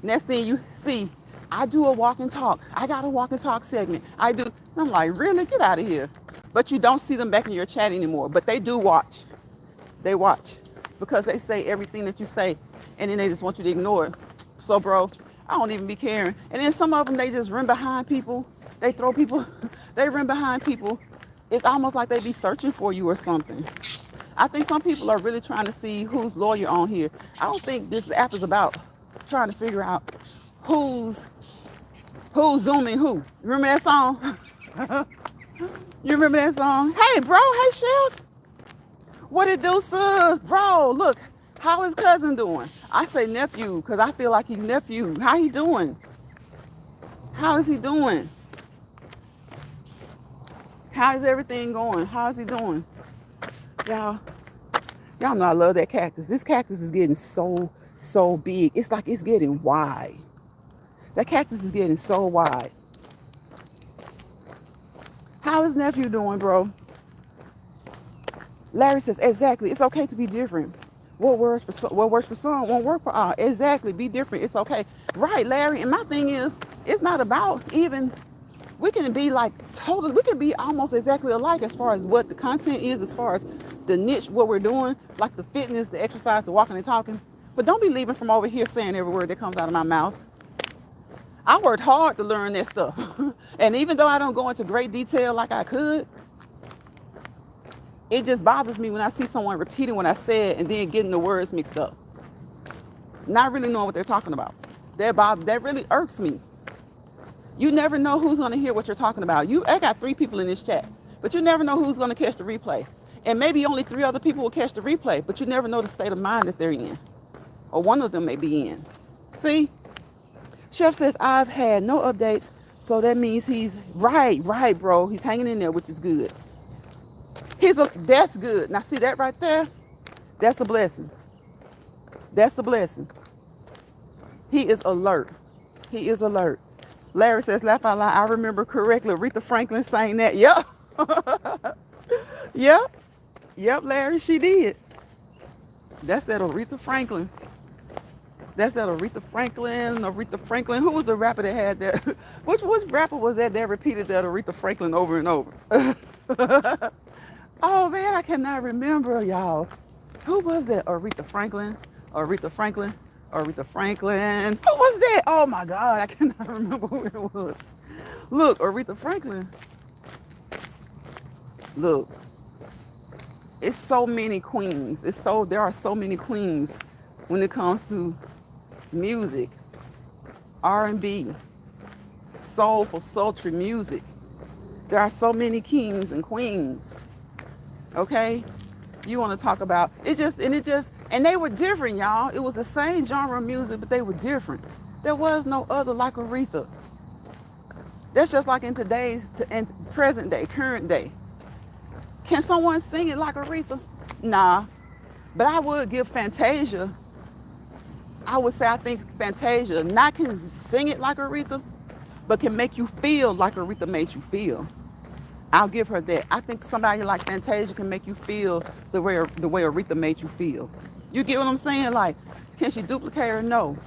Next thing you see, I do a walk and talk. I got a walk and talk segment. I do. I'm like, really? Get out of here. But you don't see them back in your chat anymore. But they do watch. They watch. Because they say everything that you say. And then they just want you to ignore it. So, bro, I don't even be caring. And then some of them, they just run behind people. They throw people. They run behind people. It's almost like they be searching for you or something. I think some people are really trying to see who's loyal on here. I don't think this app is about trying to figure out who's zooming who. Remember that song? You remember that song? Hey, bro. Hey, Chef. What it do, sis? Bro, look. How is cousin doing? I say nephew because I feel like he's nephew. How he doing? How is he doing? How is everything going? How is he doing? Y'all, y'all know I love that cactus. This cactus is getting so big. It's like it's getting wide. That cactus is getting so wide. How is nephew doing, bro? Larry says, exactly. It's okay to be different. What works for some won't work for all. Exactly. Be different. It's okay. Right, Larry. And my thing is, it's not about even, we can be like totally, we can be almost exactly alike as far as what the content is, as far as the niche, what we're doing, like the fitness, the exercise, the walking and talking. But don't be leaving from over here saying every word that comes out of my mouth. I worked hard to learn that stuff. And even though I don't go into great detail like I could, it just bothers me when I see someone repeating what I said and then getting the words mixed up. Not really knowing what they're talking about. That really irks me. You never know who's going to hear what you're talking about. I got 3 people in this chat, but you never know who's going to catch the replay. And maybe only 3 other people will catch the replay, but you never know the state of mind that they're in. Or one of them may be in. See? Chef says, I've had no updates, so that means he's right, bro. He's hanging in there, which is good. That's good. Now see that right there? That's a blessing. That's a blessing. He is alert. He is alert. Larry says, laugh out loud. I remember correctly. Aretha Franklin saying that. Yep. Yep, Larry, she did. That's that Aretha Franklin. Aretha Franklin. Who was the rapper that had that? Which rapper was that repeated that Aretha Franklin over and over? Oh man, I cannot remember, y'all. Who was that? Aretha Franklin. Who was that? Oh my God, I cannot remember who it was. Look, Aretha Franklin. Look, it's so many queens. There are so many queens when it comes to music, R&B, soulful, sultry music. There are so many kings and queens. Okay? You want to talk about and they were different, y'all. It was the same genre of music, but they were different. There was no other like Aretha. That's just like in present day, current day. Can someone sing it like Aretha? Nah. But I would give Fantasia. I would say I think Fantasia not can sing it like Aretha, but can make you feel like Aretha made you feel. I'll give her that. I think somebody like Fantasia can make you feel the way Aretha made you feel. You get what I'm saying? Like, can she duplicate her? No.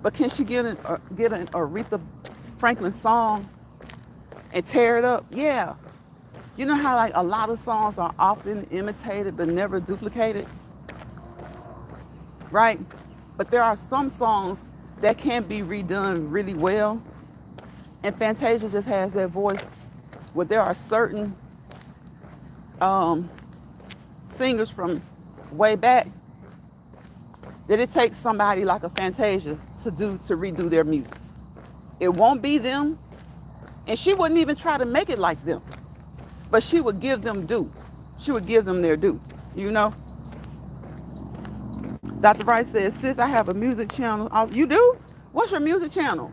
But can she get an Aretha Franklin song and tear it up? Yeah. You know how like a lot of songs are often imitated but never duplicated? Right? But there are some songs that can be redone really well. And Fantasia just has that voice. Well, there are certain singers from way back that it takes somebody like a Fantasia to redo their music. It won't be them, and she wouldn't even try to make it like them, but she would give them due. She would give them their due, you know? Dr. Wright says, sis, I have a music channel. You do? What's your music channel?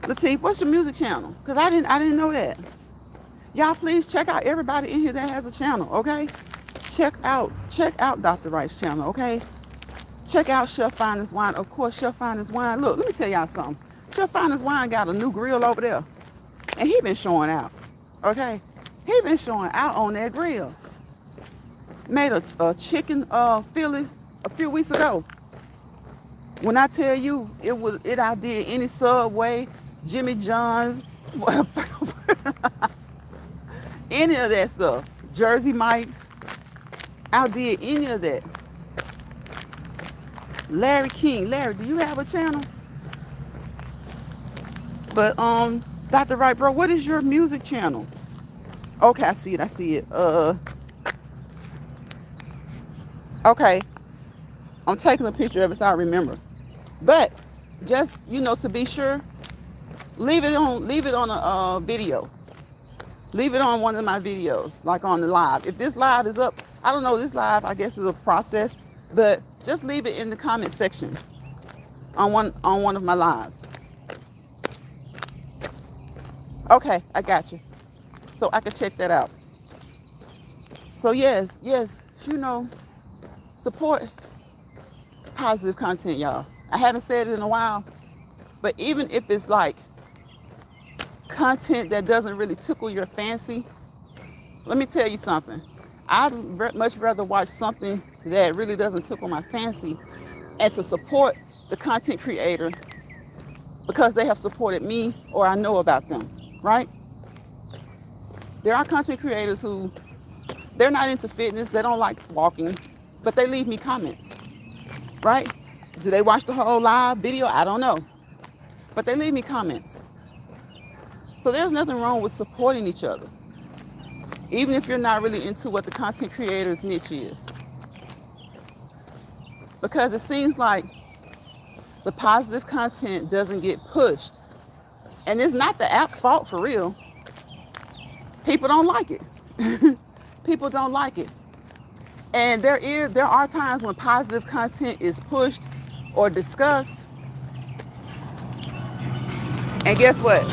Latif, what's your music channel? Because I didn't know that. Y'all please check out everybody in here that has a channel, okay? Check out Dr. Wright's channel, okay? Check out Chef Finest Wine. Of course, Chef Finest Wine. Look, let me tell y'all something. Chef Finest Wine got a new grill over there. And he been showing out, okay? He been showing out on that grill. Made a chicken Philly a few weeks ago. When I tell you, it outdid any Subway, Jimmy John's, any of that stuff. Jersey Mike's, outdid any of that. Larry King. Larry, do you have a channel? But Dr. Wright, bro, what is your music channel? Okay, I see it. Okay. I'm taking a picture of it so I remember. But just, to be sure, leave it on a video. Leave it on one of my videos, like on the live. If this live is up, I don't know, this live, I guess, is a process, but just leave it in the comment section on one of my lives. Okay, I got you. So I can check that out. So yes, support positive content, y'all. I haven't said it in a while, but even if it's like content that doesn't really tickle your fancy, let me tell you something. I'd much rather watch something that really doesn't tickle my fancy and to support the content creator because they have supported me or I know about them, right? There are content creators who, they're not into fitness, they don't like walking, but they leave me comments, right? Do they watch the whole live video? I don't know. But they leave me comments. So there's nothing wrong with supporting each other, even if you're not really into what the content creator's niche is. Because it seems like the positive content doesn't get pushed. And it's not the app's fault, for real. People don't like it. People don't like it. And there are times when positive content is pushed or discussed. And guess what?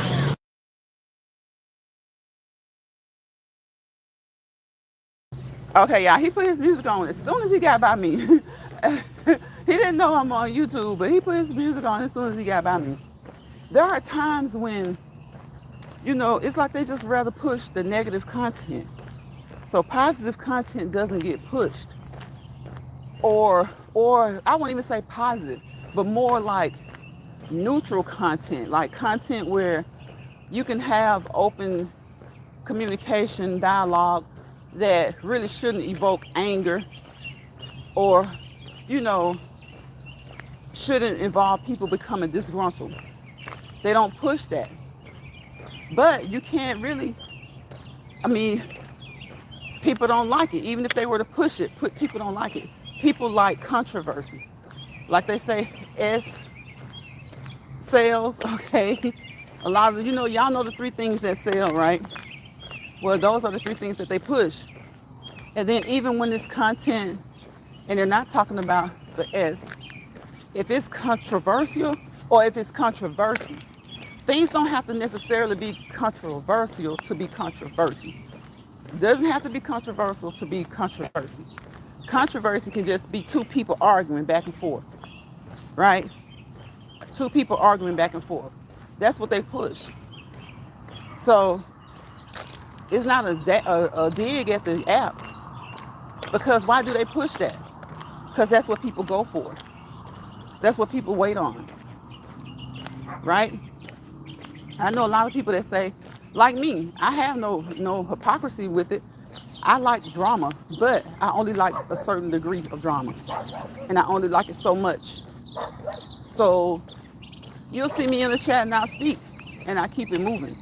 Okay, y'all, he put his music on as soon as he got by me. He didn't know I'm on YouTube, but he put his music on as soon as he got by me. There are times when, it's like they just rather push the negative content. So positive content doesn't get pushed. Or I won't even say positive, but more like neutral content, like content where you can have open communication, dialogue that really shouldn't evoke anger or, shouldn't involve people becoming disgruntled. They don't push that. But you can't really, people don't like it. Even if they were to push it, people don't like it. People like controversy. Like they say, S sells, okay? A lot of, y'all know the 3 things that sell, right? Well, those are the 3 things that they push. And then even when it's content, and they're not talking about the S, if it's controversial or if it's controversy, things don't have to necessarily be controversial to be controversy. It doesn't have to be controversial to be controversy. Controversy can just be 2 people arguing back and forth, right? 2 people arguing back and forth. That's what they push. So it's not a dig at the app, because why do they push that? Because that's what people go for. That's what people wait on, right? I know a lot of people that say, like me, I have no hypocrisy with it. I like drama, but I only like a certain degree of drama. And I only like it so much. So you'll see me in the chat and I'll speak and I keep it moving.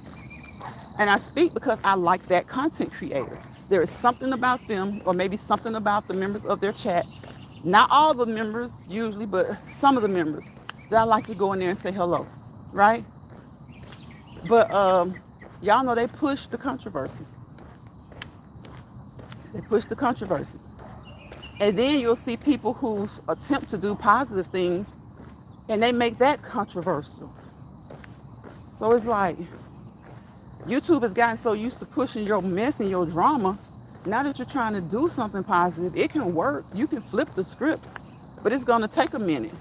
And I speak because I like that content creator. There is something about them, or maybe something about the members of their chat. Not all the members usually, but some of the members that I like to go in there and say hello, right? But y'all know they push the controversy. They push the controversy. And then you'll see people who attempt to do positive things and they make that controversial. So it's like, YouTube has gotten so used to pushing your mess and your drama. Now that you're trying to do something positive, it can work. You can flip the script, but it's going to take a minute.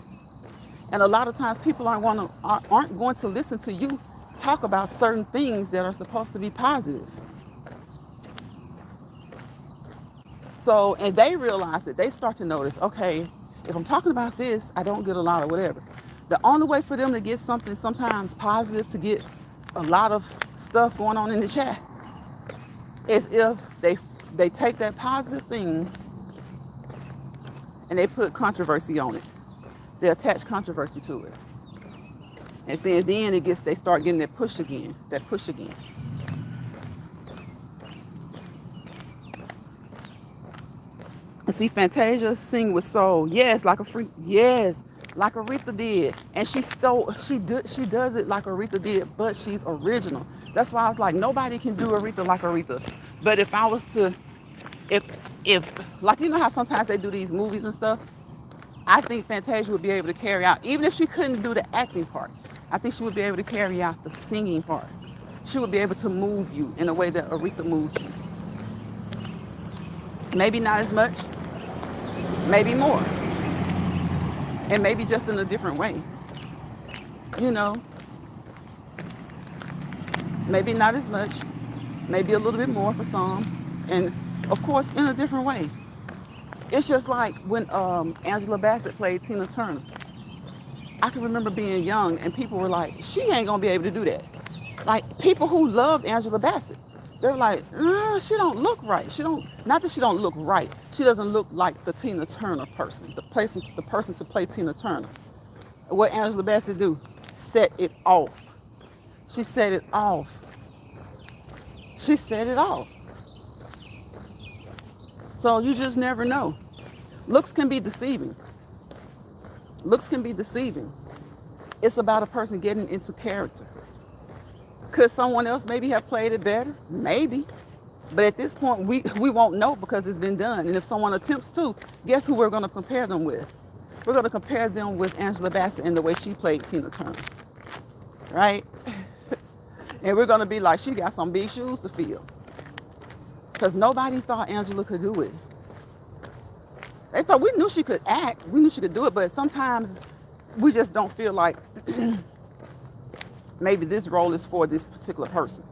And a lot of times people aren't going to listen to you talk about certain things that are supposed to be positive. So, and they realize it. They start to notice, okay, if I'm talking about this, I don't get a lot of whatever. The only way for them to get something sometimes positive, to get a lot of stuff going on in the chat, is if they take that positive thing and they put controversy on it. They attach controversy to it. And see, then they start getting that push again. And see, Fantasia sing with soul. Yes, like like Aretha did. And she does it like Aretha did, but she's original. That's why I was like, nobody can do Aretha like Aretha. But if I was to If if like you know how sometimes they do these movies and stuff, I think Fantasia would be able to carry out, even if she couldn't do the acting part, I think she would be able to carry out the singing part. She would be able to move you in a way that Aretha moved you. Maybe not as much, maybe more, and maybe just in a different way. You know, maybe not as much, maybe a little bit more for some, and of course in a different way. It's just like when Angela Bassett played Tina Turner. I can remember being young and people were like, she ain't gonna be able to do that. Like people who loved Angela Bassett, they're like, she don't look right. She don't, not that she don't look right. She doesn't look like the Tina Turner person, the person to play Tina Turner. What Angela Bassett do? Set it off. She set it off. She set it off. So you just never know. Looks can be deceiving. Looks can be deceiving. It's about a person getting into character. Could someone else maybe have played it better? Maybe. But at this point, we won't know because it's been done. And if someone attempts to, guess who we're going to compare them with? We're going to compare them with Angela Bassett and the way she played Tina Turner. Right? And we're going to be like, she got some big shoes to fill. Because nobody thought Angela could do it. They thought, we knew she could act. We knew she could do it. But sometimes we just don't feel like maybe this role is for this particular person.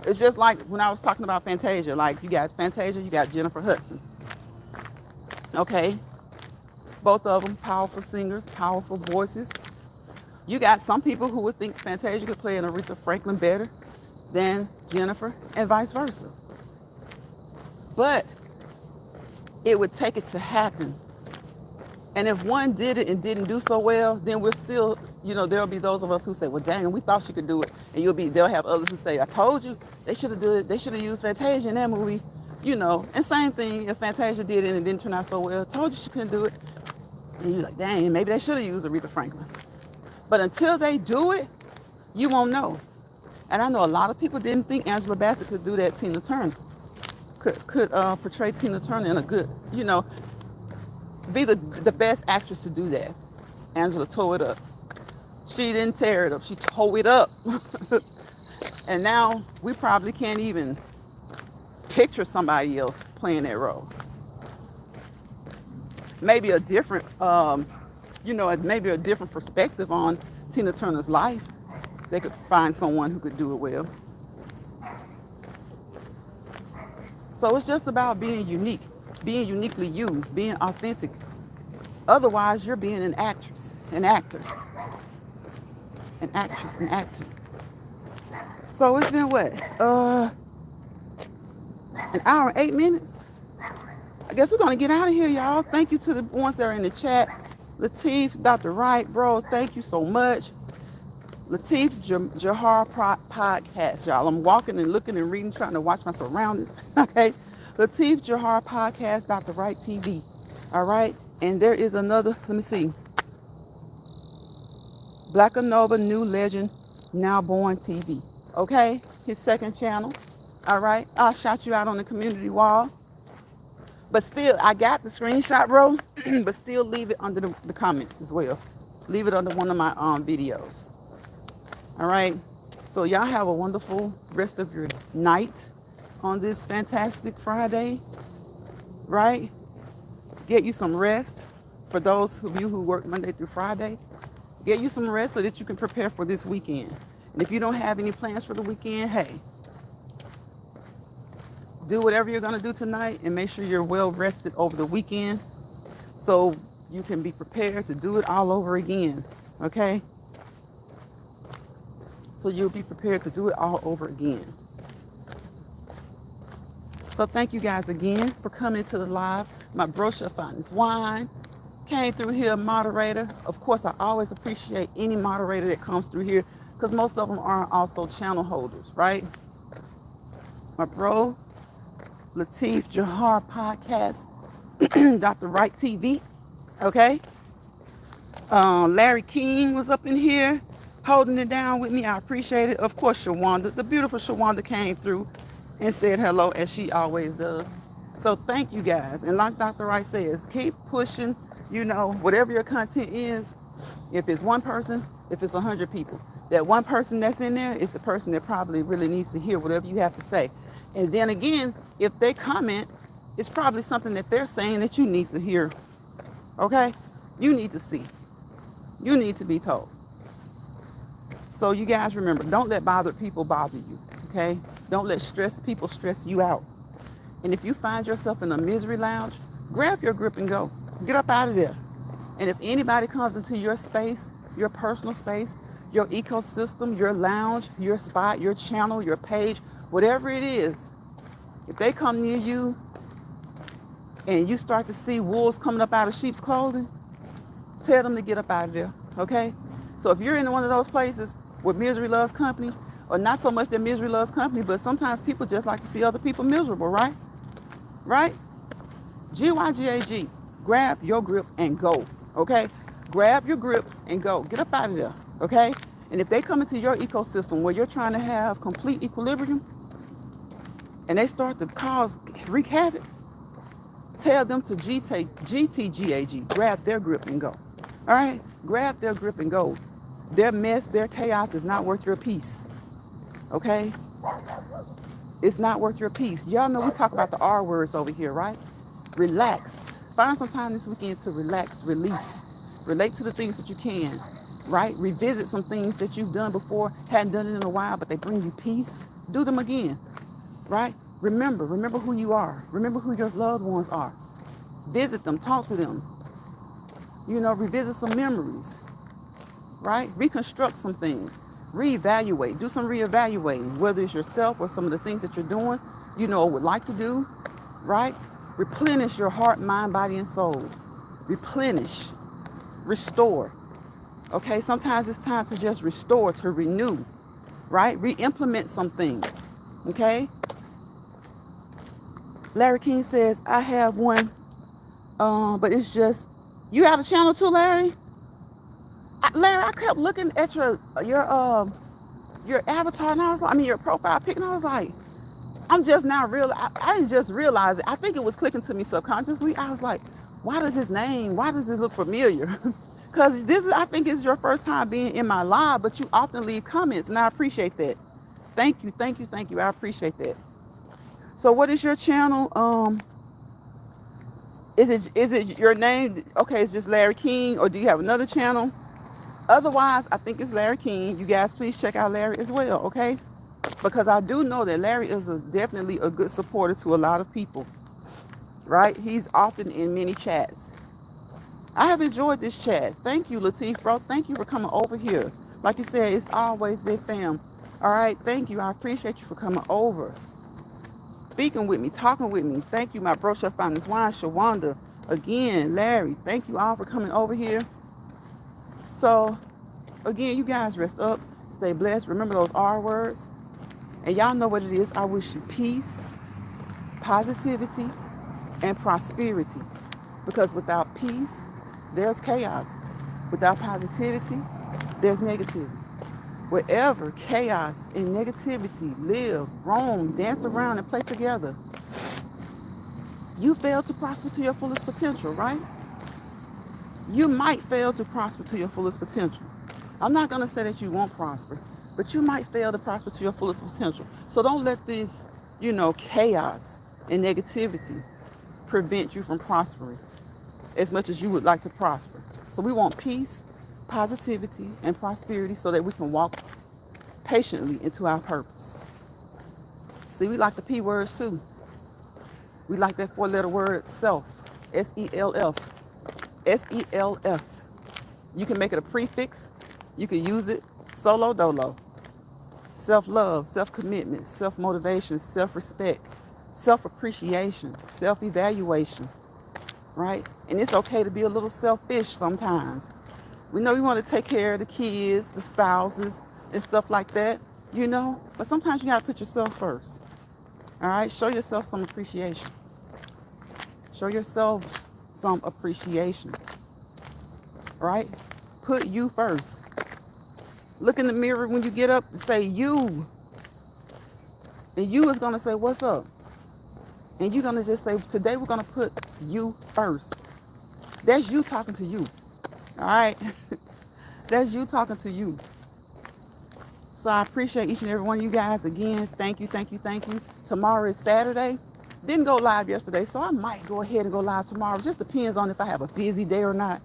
It's just like when I was talking about Fantasia. Like you got Fantasia, you got Jennifer Hudson. Okay? Both of them powerful singers, powerful voices. You got some people who would think Fantasia could play an Aretha Franklin better than Jennifer and vice versa. But it would take it to happen. And if one did it and didn't do so well, then we're still, there'll be those of us who say, well, dang, we thought she could do it. And they'll have others who say, I told you, they should have used Fantasia in that movie, And same thing, if Fantasia did it and it didn't turn out so well, told you she couldn't do it. And you're like, dang, maybe they should have used Aretha Franklin. But until they do it, you won't know. And I know a lot of people didn't think Angela Bassett could do that Tina Turner. Could portray Tina Turner in a good, be the best actress to do that. Angela tore it up. She didn't tear it up. She tore it up. And now we probably can't even picture somebody else playing that role. Maybe a different, maybe a different perspective on Tina Turner's life. They could find someone who could do it well. So it's just about being unique, being uniquely you, being authentic. Otherwise, you're being an actress, an actor. An actress, an actor. So it's been what? An hour and 8 minutes? I guess we're going to get out of here, y'all. Thank you to the ones that are in the chat. Latif, Dr. Wright, bro, thank you so much. Latif Jahar Podcast, y'all. I'm walking and looking and reading, trying to watch my surroundings. Okay. Latif Jahar Podcast, Dr. Wright TV. All right. And there is another, let me see. Black Nova New Legend Now Born TV. Okay. His second channel. All right. I'll shout you out on the community wall. But still, I got the screenshot, bro. But still leave it under the comments as well. Leave it under one of my videos. All right. So y'all have a wonderful rest of your night on this fantastic Friday. Right? Get you some rest. For those of you who work Monday through Friday, get you some rest so that you can prepare for this weekend. And if you don't have any plans for the weekend, hey, do whatever you're going to do tonight and make sure you're well rested over the weekend so you can be prepared to do it all over again. Okay? So you'll be prepared to do it all over again. So thank you guys again for coming to the live. My brochure finest wine came through here, moderator. Of course, I always appreciate any moderator that comes through here because most of them are also channel holders, right? My bro, Latif Jahar Podcast, Dr. Wright TV, okay? Larry King was up in here holding it down with me. I appreciate it. Of course, Shawanda, the beautiful Shawanda came through. and said hello as she always does. So thank you guys. And like Dr. Wright says, keep pushing, whatever your content is. If it's one person, if it's 100 people, that one person that's in there is the person that probably really needs to hear whatever you have to say. And then again, if they comment, it's probably something that they're saying that you need to hear. Okay? You need to see. You need to be told. So you guys remember, don't let bothered people bother you. Okay? Don't let stressed people stress you out. And if you find yourself in a misery lounge, grab your grip and go. Get up out of there. And if anybody comes into your space, your personal space, your ecosystem, your lounge, your spot, your channel, your page, whatever it is, if they come near you and you start to see wolves coming up out of sheep's clothing, tell them to get up out of there, okay? So if you're in one of those places where misery loves company, or not so much that misery loves company, but sometimes people just like to see other people miserable, right? Right? GYGAG, grab your grip and go, okay? Grab your grip and go. Get up out of there, okay? And if they come into your ecosystem where you're trying to have complete equilibrium and they start to wreak havoc, tell them to GTGAG, grab their grip and go, all right? Grab their grip and go. Their mess, their chaos is not worth your peace, okay? It's not worth your peace. Y'all know we talk about the R words over here, right? Relax. Find some time this weekend to relax, release, relate to the things that you can, right? Revisit some things that you've done before, hadn't done it in a while, but they bring you peace. Do them again, right? Remember who you are. Remember who your loved ones are. Visit them, talk to them. Revisit some memories, right? Reconstruct some things. Reevaluate, do some reevaluating, whether it's yourself or some of the things that you're doing, or would like to do, right? Replenish your heart, mind, body, and soul. Replenish, restore. Okay, sometimes it's time to just restore, to renew, right? Re-implement some things, okay? Larry King says, I have one, but it's just, you have a channel too, Larry? Larry, I kept looking at your avatar, and I was like, your profile pic, and I was like, I'm just now I didn't just realize it. I think it was clicking to me subconsciously. I was like, why does this look familiar? Because I think is your first time being in my live, but you often leave comments, and I appreciate that. Thank you. I appreciate that. So what is your channel? Is it your name? Okay, it's just Larry King, or do you have another channel? Otherwise, I think it's Larry King. You guys, please check out Larry as well, okay? Because I do know that Larry is definitely a good supporter to a lot of people, right? He's often in many chats. I have enjoyed this chat. Thank you, Latif, bro. Thank you for coming over here. Like you said, it's always been fam. All right, thank you. I appreciate you for coming over, speaking with me, talking with me. Thank you, my bro, Chef Finest Wine, Shawanda. Again, Larry, thank you all for coming over here. So, again, you guys rest up, stay blessed. Remember those R words. And y'all know what it is. I wish you peace, positivity, and prosperity. Because without peace, there's chaos. Without positivity, there's negativity. Wherever chaos and negativity live, roam, dance around, and play together, you fail to prosper to your fullest potential, right? You might fail to prosper to your fullest potential. I'm not going to say that you won't prosper, but you might fail to prosper to your fullest potential. So don't let this, chaos and negativity prevent you from prospering as much as you would like to prosper. So we want peace, positivity, and prosperity so that we can walk patiently into our purpose. See, we like the P words too. We like that 4-letter word, self, S-E-L-F. S-E-L-F. You can make it a prefix. You can use it solo dolo. Self-love, self-commitment, self-motivation, self-respect, self-appreciation, self-evaluation, right? And it's okay to be a little selfish sometimes. We know we want to take care of the kids, the spouses, and stuff like that, but sometimes you got to put yourself first, all right? Show yourself some appreciation. Show yourself some appreciation, right? Put you first. Look in the mirror when you get up and say you. And you is going to say, what's up? And you're going to just say, today we're going to put you first. That's you talking to you. All right? That's you talking to you. So I appreciate each and every one of you guys. Again, thank you, thank you, thank you. Tomorrow is Saturday. Didn't go live yesterday, so I might go ahead and go live tomorrow. Just depends on if I have a busy day or not.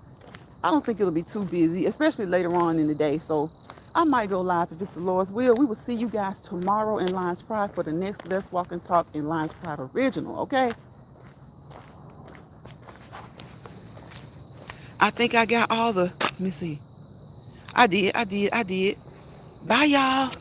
I don't think it'll be too busy, especially later on in the day. So I might go live if it's the Lord's will. We will see you guys tomorrow in Lions Pride for the next Let's Walk and Talk in Lions Pride Original, okay? I think I got all the, let me see. I did. Bye, y'all.